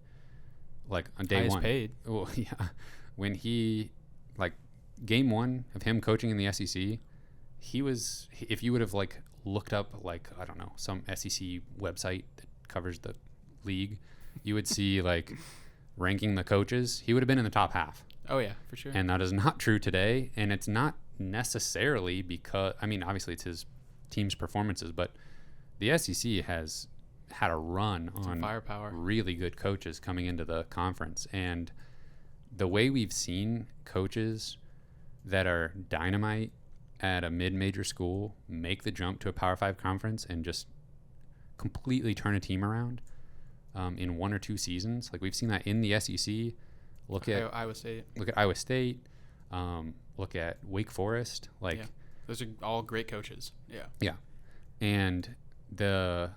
Like on day Highest one. paid. Well, yeah. When he game one of him coaching in the SEC, if you would have like looked up like, I don't know, some SEC website that covers the league, you would see like ranking the coaches, he would have been in the top half. Oh yeah, for sure. And that is not true today. And it's not necessarily because, I mean, obviously it's his team's performances, but the SEC has had a run on firepower, really good coaches coming into the conference. And the way we've seen coaches that are dynamite at a mid-major school make the jump to a Power 5 conference and just completely turn a team around in 1 or 2 seasons. Like we've seen that in the SEC. Look at Iowa State. Look at Wake Forest. Those are all great coaches. Yeah. And the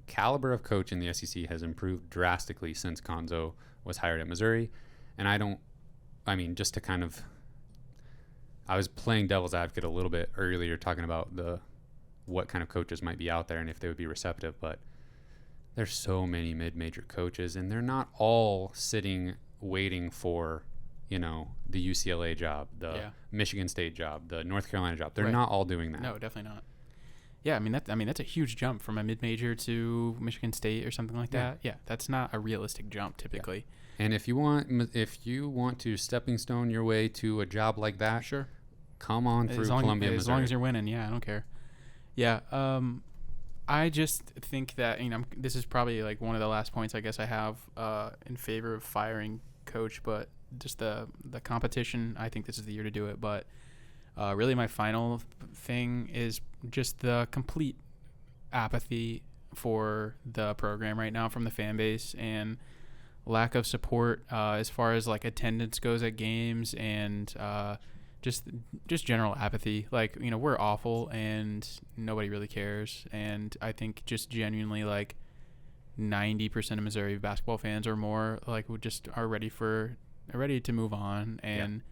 caliber of coach in the SEC has improved drastically since Cuonzo was hired at Missouri. And just to kind of, I was playing devil's advocate a little bit earlier talking about what kind of coaches might be out there and if they would be receptive, but there's so many mid-major coaches and they're not all sitting waiting for, the UCLA job, the Michigan State job, the North Carolina job. They're not all doing that. No, definitely not. Yeah, that's a huge jump from a mid-major to Michigan State or something like that. Yeah, that's not a realistic jump typically. Yeah. And if you want to stepping stone your way to a job like that, sure, come on through Columbia, Missouri. As long as you're winning, I don't care. Yeah, I just think that this is probably like one of the last points I guess I have in favor of firing coach, but just the competition. I think this is the year to do it. But really, my final thing is just the complete apathy for the program right now from the fan base and lack of support as far as like attendance goes at games and just general apathy. Like, we're awful and nobody really cares. And I think just genuinely like 90% of Missouri basketball fans or more like we just are ready to move on. And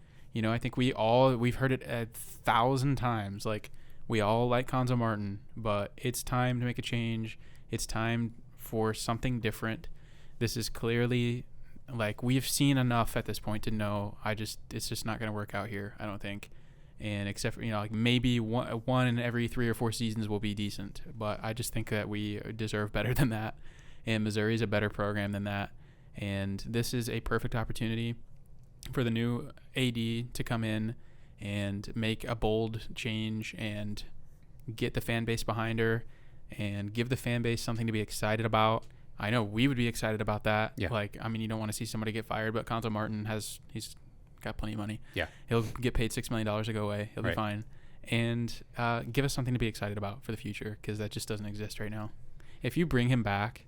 I think we've heard it 1,000 times. Like, we all like Cuonzo Martin, but it's time to make a change. It's time for something different. This is clearly, like, we've seen enough at this point to know it's just not going to work out here, I don't think. And except for, like maybe one in every 3 or 4 seasons will be decent. But I just think that we deserve better than that. And Missouri's a better program than that. And this is a perfect opportunity for the new AD to come in and make a bold change and get the fan base behind her and give the fan base something to be excited about I know we would be excited about that. Yeah. Like, I mean, you don't want to see somebody get fired, but Cuonzo Martin he's got plenty of money. Yeah. He'll get paid $6 million to go away. He'll be fine. And give us something to be excited about for the future, because that just doesn't exist right now. If you bring him back,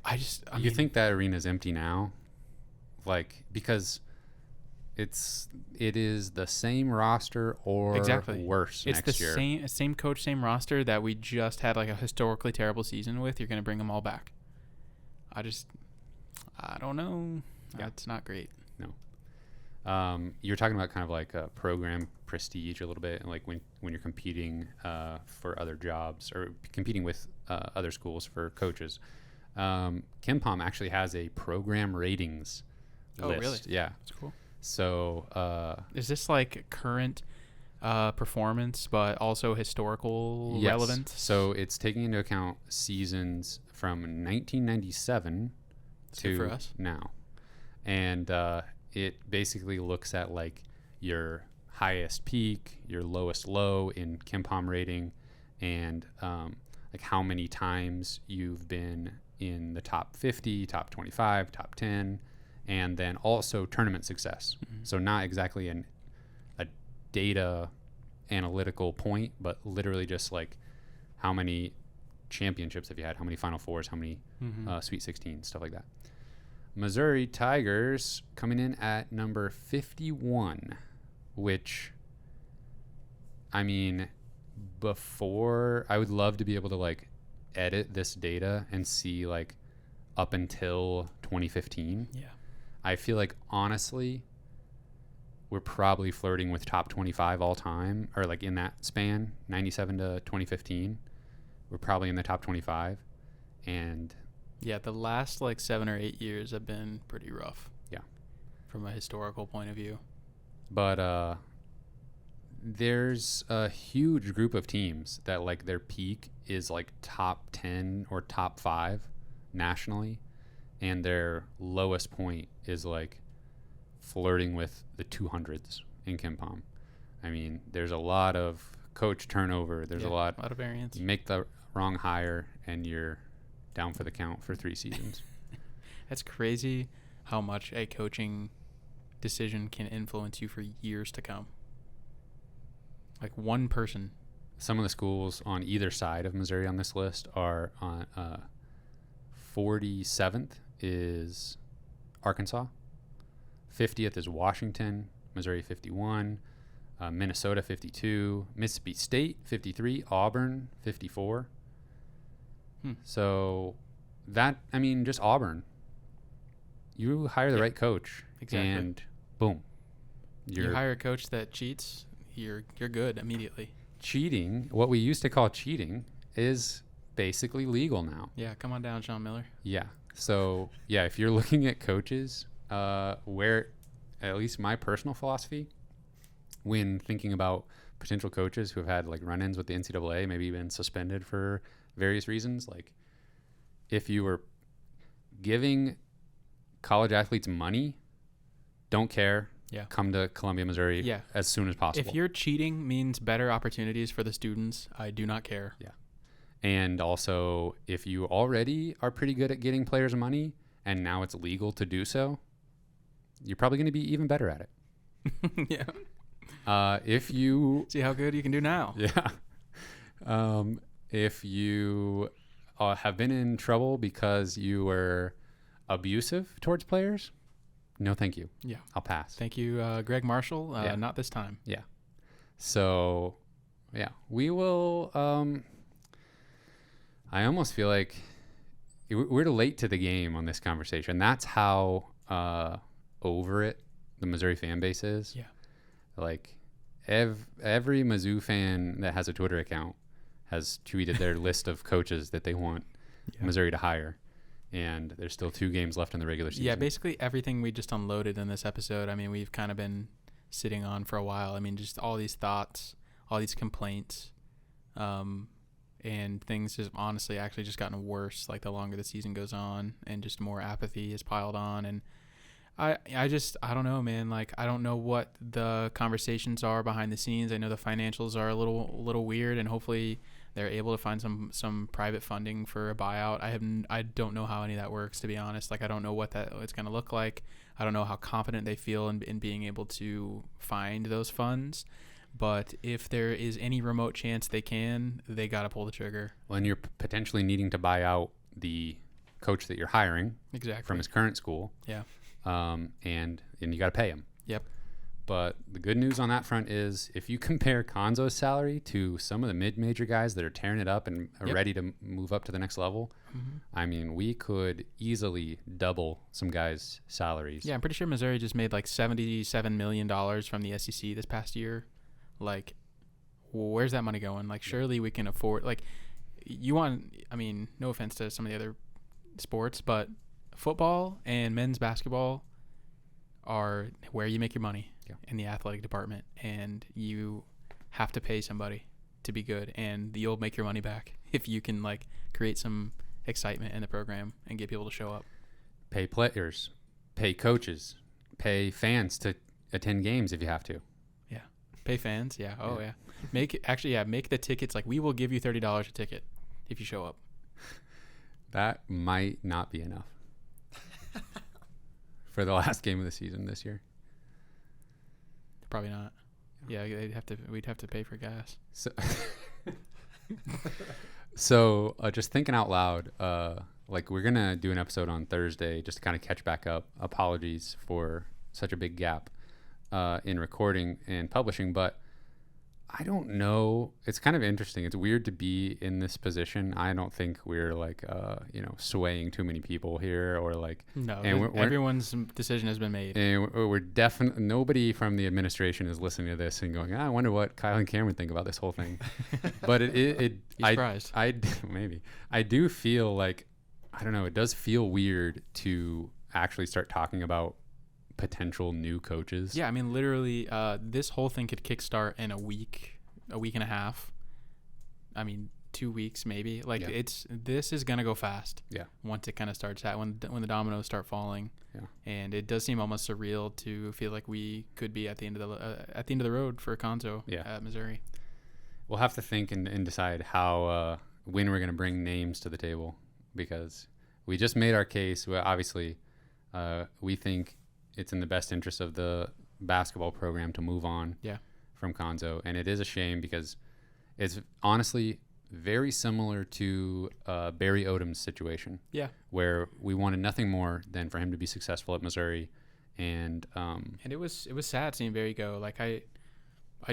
I mean, think that arena's empty now? Like, because it is the same roster or worse it's next year. It's the same coach, same roster that we just had like a historically terrible season with. You're going to bring them all back. I don't know. Yeah. That's not great. No. You're talking about kind of like a program prestige a little bit, and like when you're competing for other jobs or competing with other schools for coaches. KenPom actually has a program ratings list. Oh, really? Yeah. That's cool. So is this like current performance, but also historical relevance? So it's taking into account seasons from 1997 to for us. now. And it basically looks at like your highest peak, your lowest low in KenPom rating, and like how many times you've been in the top 50, top 25, top 10, and then also tournament success. Mm-hmm. So not exactly a data analytical point, but literally just like how many championships have you had, how many Final Fours, how many Sweet 16, stuff like that. Missouri Tigers coming in at number 51, which, I mean, before, I would love to be able to like edit this data and see like up until 2015. Yeah. I feel like honestly, we're probably flirting with top 25 all time, or like in that span, 97 to 2015. We're probably in the top 25. And yeah, the last like 7 or 8 years have been pretty rough. Yeah. From a historical point of view. But there's a huge group of teams that like their peak is like top 10 or top 5 nationally, and their lowest point is like flirting with the 200s in KenPom. I mean, there's a lot of coach turnover. There's a lot of variance. You make the wrong hire and you're down for the count for 3 seasons. That's crazy how much a coaching decision can influence you for years to come. Like one person. Some of the schools on either side of Missouri on this list are on 47th is Arkansas, 50th is Washington, Missouri 51, Minnesota 52, Mississippi State 53, Auburn 54. So that, I mean, just Auburn. You hire the right coach, exactly, and boom, you hire a coach that cheats, you're good immediately. Cheating, what we used to call cheating, is basically legal now. Yeah, come on down, Sean Miller. Yeah. So yeah, if you're looking at coaches, where at least my personal philosophy when thinking about potential coaches who have had like run-ins with the NCAA, maybe been suspended for various reasons, like if you were giving college athletes money, don't care. Yeah. Come to Columbia, Missouri as soon as possible. If your cheating means better opportunities for the students, I do not care. Yeah. And also, if you already are pretty good at getting players money and now it's legal to do so, you're probably going to be even better at it. Yeah. If you... See how good you can do now. Yeah. If you have been in trouble because you were abusive towards players, no thank you. Yeah. I'll pass. Thank you, Greg Marshall. Not this time. Yeah. So, yeah. We will... I almost feel like we're late to the game on this conversation. That's how over it the Missouri fan base is. Yeah. Like every Mizzou fan that has a Twitter account has tweeted their list of coaches that they want Missouri to hire. And there's still 2 games left in the regular season. Yeah, basically everything we just unloaded in this episode, I mean, we've kind of been sitting on for a while. I mean, just all these thoughts, all these complaints, and things just honestly actually just gotten worse like the longer the season goes on, and just more apathy is piled on. And I don't know, man. Like, I don't know what the conversations are behind the scenes. I know the financials are a little weird, and hopefully they're able to find some private funding for a buyout. I don't know how any of that works, to be honest. Like, I don't know what it's going to look like. I don't know how confident they feel in being able to find those funds. But if there is any remote chance they got to pull the trigger. Well, and you're potentially needing to buy out the coach that you're hiring from his current school. Yeah. And you got to pay him. Yep. But the good news on that front is if you compare Cuonzo's salary to some of the mid-major guys that are tearing it up and are ready to move up to the next level, I mean, we could easily double some guys' salaries. Yeah, I'm pretty sure Missouri just made like $77 million from the SEC this past year. Like, where's that money going? Like, surely we can afford, like, I mean, no offense to some of the other sports, but football and men's basketball are where you make your money in the athletic department, and you have to pay somebody to be good, and you'll make your money back if you can, like, create some excitement in the program and get people to show up. Pay players, pay coaches, pay fans to attend games if you have to. Yeah. Pay fans. Yeah. Oh yeah. Make the tickets, like, we will give you $30 a ticket if you show up. That might not be enough for the last game of the season this year. Probably not. Yeah, we'd have to pay for gas. So just thinking out loud, like, we're going to do an episode on Thursday just to kind of catch back up. Apologies for such a big gap in recording and publishing, but I don't know. It's kind of interesting. It's weird to be in this position. I don't think we're like, swaying too many people here, or like. No, and everyone's decision has been made. And we're definitely, nobody from the administration is listening to this and going, I wonder what Kyle and Cameron think about this whole thing. But You're surprised. Maybe. I do feel like, I don't know, it does feel weird to actually start talking about potential new coaches. Yeah, I mean, literally, this whole thing could kickstart in a week and a half. I mean, 2 weeks maybe. Like, this is gonna go fast. Yeah. Once it kind of starts when the dominoes start falling. Yeah. And it does seem almost surreal to feel like we could be at the end of the road for Cuonzo at Missouri. We'll have to think and decide how when we're gonna bring names to the table, because we just made our case. Well, obviously, we think it's in the best interest of the basketball program to move on from Cuonzo. And it is a shame because it's honestly very similar to Barry Odom's situation. Yeah. Where we wanted nothing more than for him to be successful at Missouri. And it was sad seeing Barry go. Like, I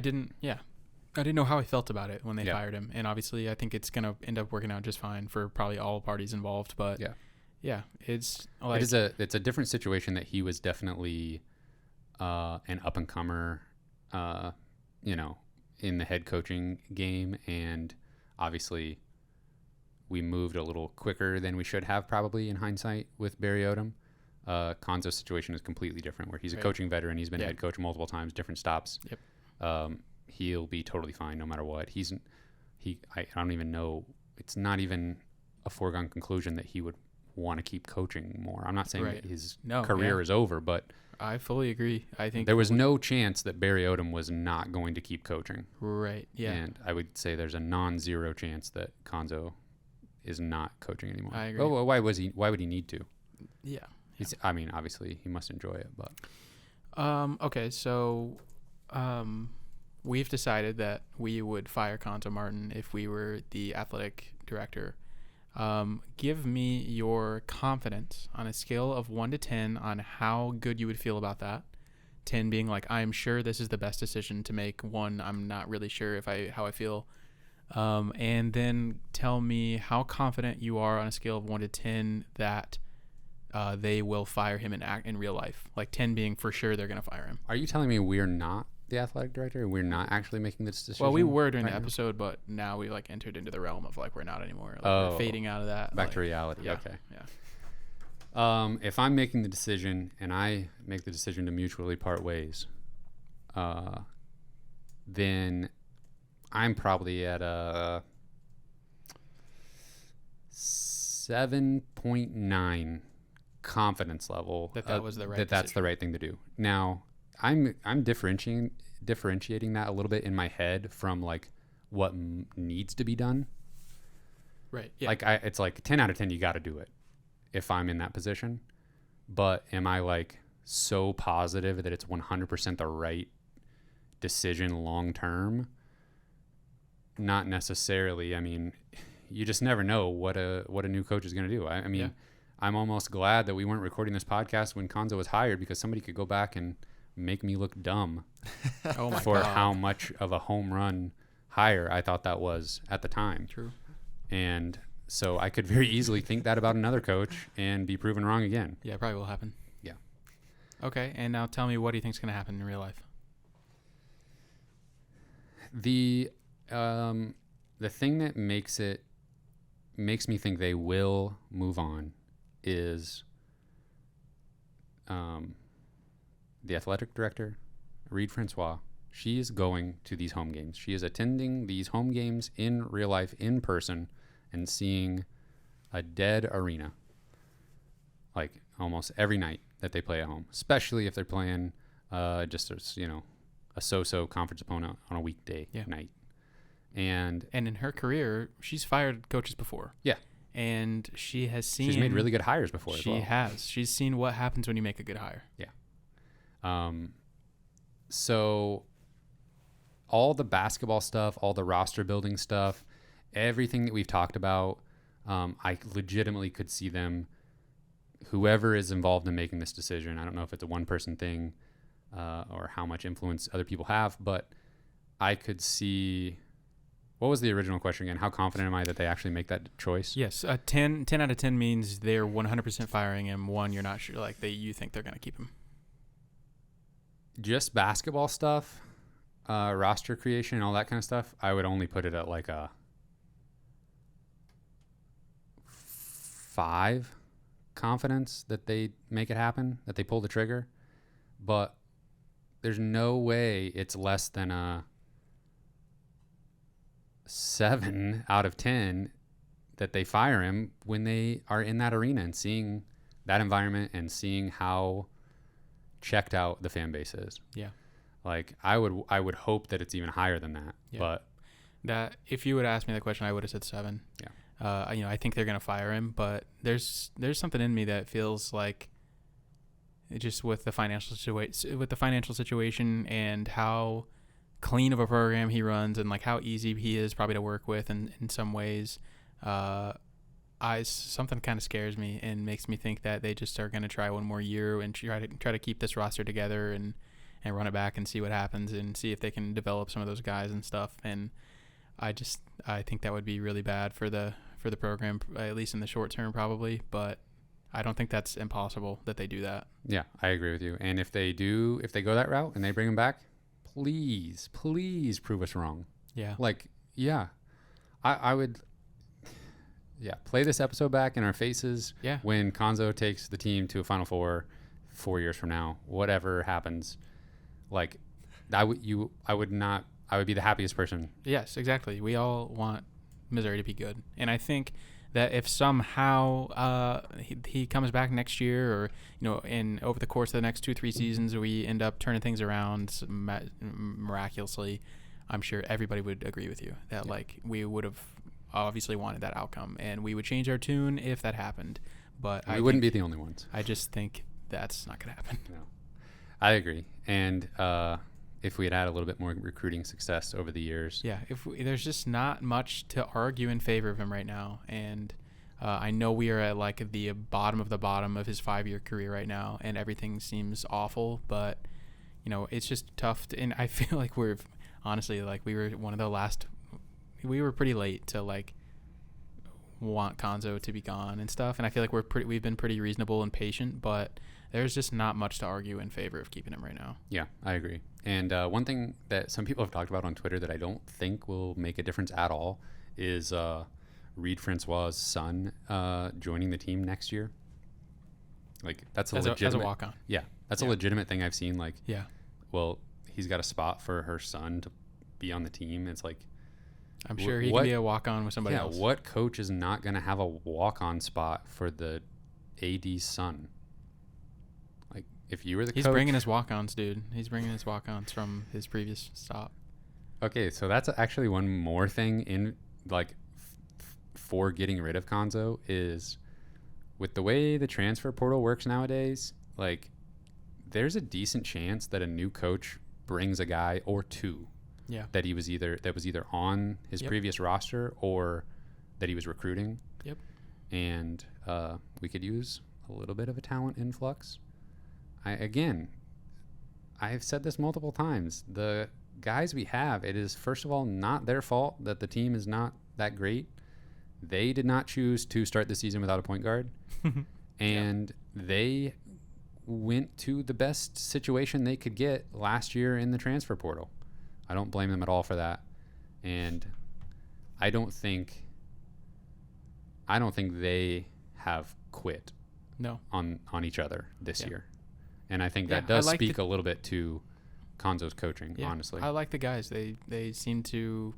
didn't know how I felt about it when they fired him. And obviously I think it's going to end up working out just fine for probably all parties involved. But yeah, it's like, it's a different situation that he was definitely an up and comer, in the head coaching game, and obviously we moved a little quicker than we should have probably in hindsight with Barry Odom. Cuonzo's situation is completely different, where he's a coaching veteran. He's been a head coach multiple times, different stops. Yep. He'll be totally fine no matter what. I don't even know. It's not even a foregone conclusion that he would want to keep coaching more. I'm not saying that his career is over, but I fully agree. I think there was no chance that Barry Odom was not going to keep coaching. Right. Yeah. And I would say there's a non-zero chance that Cuonzo is not coaching anymore. I agree. Oh, why would he need to? Yeah. I mean, obviously he must enjoy it, but okay, so we've decided that we would fire Cuonzo Martin if we were the athletic director. Give me your confidence on a scale of 1 to 10 on how good you would feel about that. 10 being like, I'm sure this is the best decision to make. 1, I'm not really sure how I feel. And then tell me how confident you are on a scale of 1 to 10 that they will fire him in real life. Like 10 being for sure they're going to fire him. Are you telling me we're not the athletic director? We're not actually making this decision? Well, we were during the episode, but now we like entered into the realm of like we're not anymore. Like, we're fading out of that. Back to reality. Yeah, okay. Yeah. If I'm making the decision and I make the decision to mutually part ways, then I'm probably at a 7.9 confidence level that was the right that's decision. the right thing to do. Now, I'm differentiating that a little bit in my head from like what needs to be done. Right. Yeah. Like it's like 10 out of 10 you got to do it if I'm in that position. But am I like so positive that it's 100% the right decision long term? Not necessarily. I mean, you just never know what a new coach is going to do. I mean, Yeah. I'm almost glad that we weren't recording this podcast when Cuonzo was hired, because somebody could go back and make me look dumb Oh my for God. how much of a home run hire I thought that was at the time. True. And so I could very easily think that about another coach and be proven wrong again. Yeah, it probably will happen. Yeah. Okay, and now tell me, what do you think is going to happen in real life? The thing that makes me think they will move on is the athletic director, Reed Francois. She is going to these home games. She is attending these home games in real life, in person, and seeing a dead arena like almost every night that they play at home, especially if they're playing just a so-so conference opponent on a weekday night. And in her career, she's fired coaches before. Yeah. And she's made really good hires before as well. She has. She's seen what happens when you make a good hire. Yeah. So all the basketball stuff, all the roster building stuff, everything that we've talked about, I legitimately could see them, whoever is involved in making this decision, I don't know if it's a one-person thing or how much influence other people have, but I could see... What was the original question again? How confident am I that they actually make that choice? Yes, 10 out of 10 means they're 100% firing him. 1, you're not sure, like you think they're going to keep him. Just basketball stuff, roster creation, all that kind of stuff, I would only put it at like a 5 confidence that they make it happen, that they pull the trigger. But there's no way it's less than a 7 out of 10 that they fire him when they are in that arena and seeing that environment and seeing how checked out the fan base is. Yeah. Like I would hope that it's even higher than that. Yeah. But that if you would ask me the question, I would have said 7. Yeah. I think they're gonna fire him, but there's something in me that feels like just with the financial situation and how clean of a program he runs and like how easy he is probably to work with, and in some ways, something kind of scares me and makes me think that they just are going to try one more year and try to keep this roster together and run it back and see what happens and see if they can develop some of those guys and stuff. And I think that would be really bad for the program, at least in the short term probably, but I don't think that's impossible that they do that. Yeah, I agree with you. And if they go that route and they bring him back, please prove us wrong. Yeah. Like, yeah, I would, play this episode back in our faces. Yeah. When Cuonzo takes the team to a Final Four 4 years from now, whatever happens, like, I would be the happiest person. Yes, exactly. We all want Missouri to be good. And I think that if somehow he comes back next year, or in over the course of the next 2-3 seasons, we end up turning things around miraculously, I'm sure everybody would agree with you that like we would have obviously wanted that outcome, and we would change our tune if that happened. But we wouldn't be the only ones. I just think that's not going to happen. No, I agree. And if we had had a little bit more recruiting success over the years. Yeah, there's just not much to argue in favor of him right now. And I know we are at like the bottom of his 5-year career right now, and everything seems awful, but it's just tough and I feel like we're honestly like we were one of the last, we were pretty late to like want Cuonzo to be gone and stuff. And I feel like we've been pretty reasonable and patient, but there's just not much to argue in favor of keeping him right now. Yeah, I agree. And one thing that some people have talked about on Twitter that I don't think will make a difference at all is Reed Francois' son joining the team next year. Like that's as a walk-on. Yeah, that's a legitimate thing I've seen. Like, yeah, well, he's got a spot for her son to be on the team. It's like, I'm sure he can be a walk-on with somebody else. Yeah, what coach is not going to have a walk-on spot for the AD's son. Like, if you were the He's coach, bringing his walk-ons, dude. He's bringing his walk-ons from his previous stop. okay, so that's actually one more thing in like for getting rid of Cuonzo is with the way the transfer portal works nowadays. Like, there's a decent chance that a new coach brings a guy or two Yeah. that was either on his Yep. previous roster or that he was recruiting. Yep. And we could use a little bit of a talent influx. I've said this multiple times. The guys we have, it is first of all not their fault that the team is not that great. They did not choose to start the season without a point guard, and they went to the best situation they could get last year in the transfer portal. I don't blame them at all for that, and I don't think they have quit No. on each other this Yeah. year, and I think Yeah, that does I like speak a little bit to Cuonzo's coaching. Yeah. Honestly, I like the guys. They seem to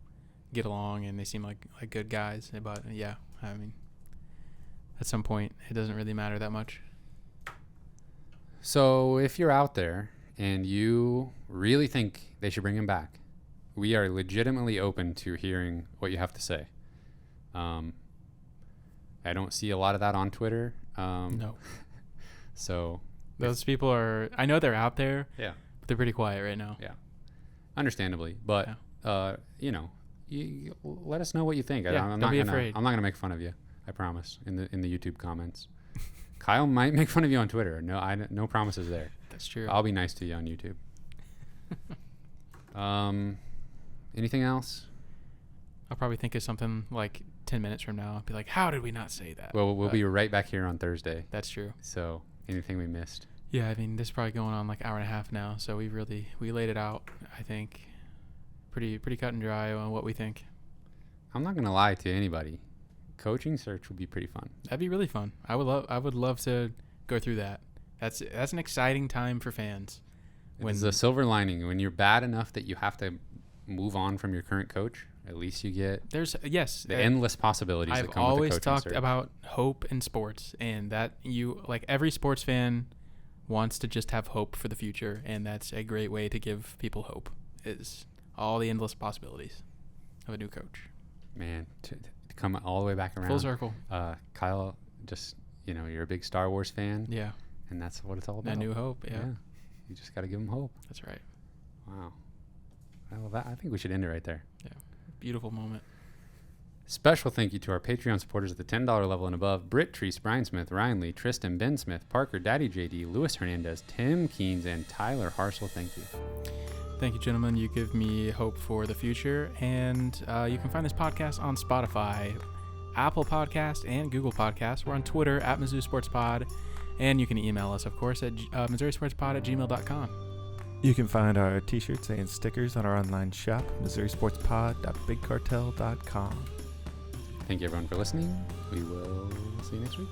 get along, and they seem like good guys. But yeah, I mean, at some point, it doesn't really matter that much. So if you're out there and you really think they should bring him back, we are legitimately open to hearing what you have to say. I don't see a lot of that on Twitter. No. So Those people are, I know they're out there, yeah, but they're pretty quiet right now. yeah, understandably, but you let us know what you think. Yeah, don't be afraid. I'm not gonna make fun of you. I promise. In the YouTube comments, Kyle might make fun of you on Twitter. No promises there. That's true. I'll be nice to you on YouTube. Anything else? I'll probably think of something like 10 minutes from now. I'll be like, how did we not say that? Well, we'll But be right back here on Thursday. That's true. So anything we missed? Yeah, I mean, this is probably going on like hour and a half now. So we laid it out, I think, pretty cut and dry on what we think. I'm not gonna lie to anybody. Coaching search would be pretty fun. That'd be really fun. I would love to go through that. That's an exciting time for fans. It's the silver lining when you're bad enough that you have to move on from your current coach. At least you get There's the endless possibilities I've that come with the always coaching talked search. about hope in sports, and that every sports fan wants to just have hope for the future, and that's a great way to give people hope, is all the endless possibilities of a new coach. Man, to come all the way back around. Full circle. Kyle, just you're a big Star Wars fan, Yeah. and that's what it's all about. A new hope. Yeah. You just got to give them hope. That's right. Wow. Well, I think we should end it right there. Beautiful moment. Special thank you to our Patreon supporters at the $10 level and above: Britt, Treese, Brian Smith, Ryan Lee, Tristan, Ben Smith, Parker, Daddy JD, Luis Hernandez, Tim Keens, and Tyler Harsel. Thank you. Thank you, gentlemen. You give me hope for the future. And you can find this podcast on Spotify, Apple Podcast, and Google Podcast. We're on Twitter at Mizzou Sports Pod. And you can email us, of course, at MissouriSportsPod@gmail.com. You can find our t-shirts and stickers on our online shop, MissouriSportsPod.BigCartel.com. Thank you, everyone, for listening. We will see you next week.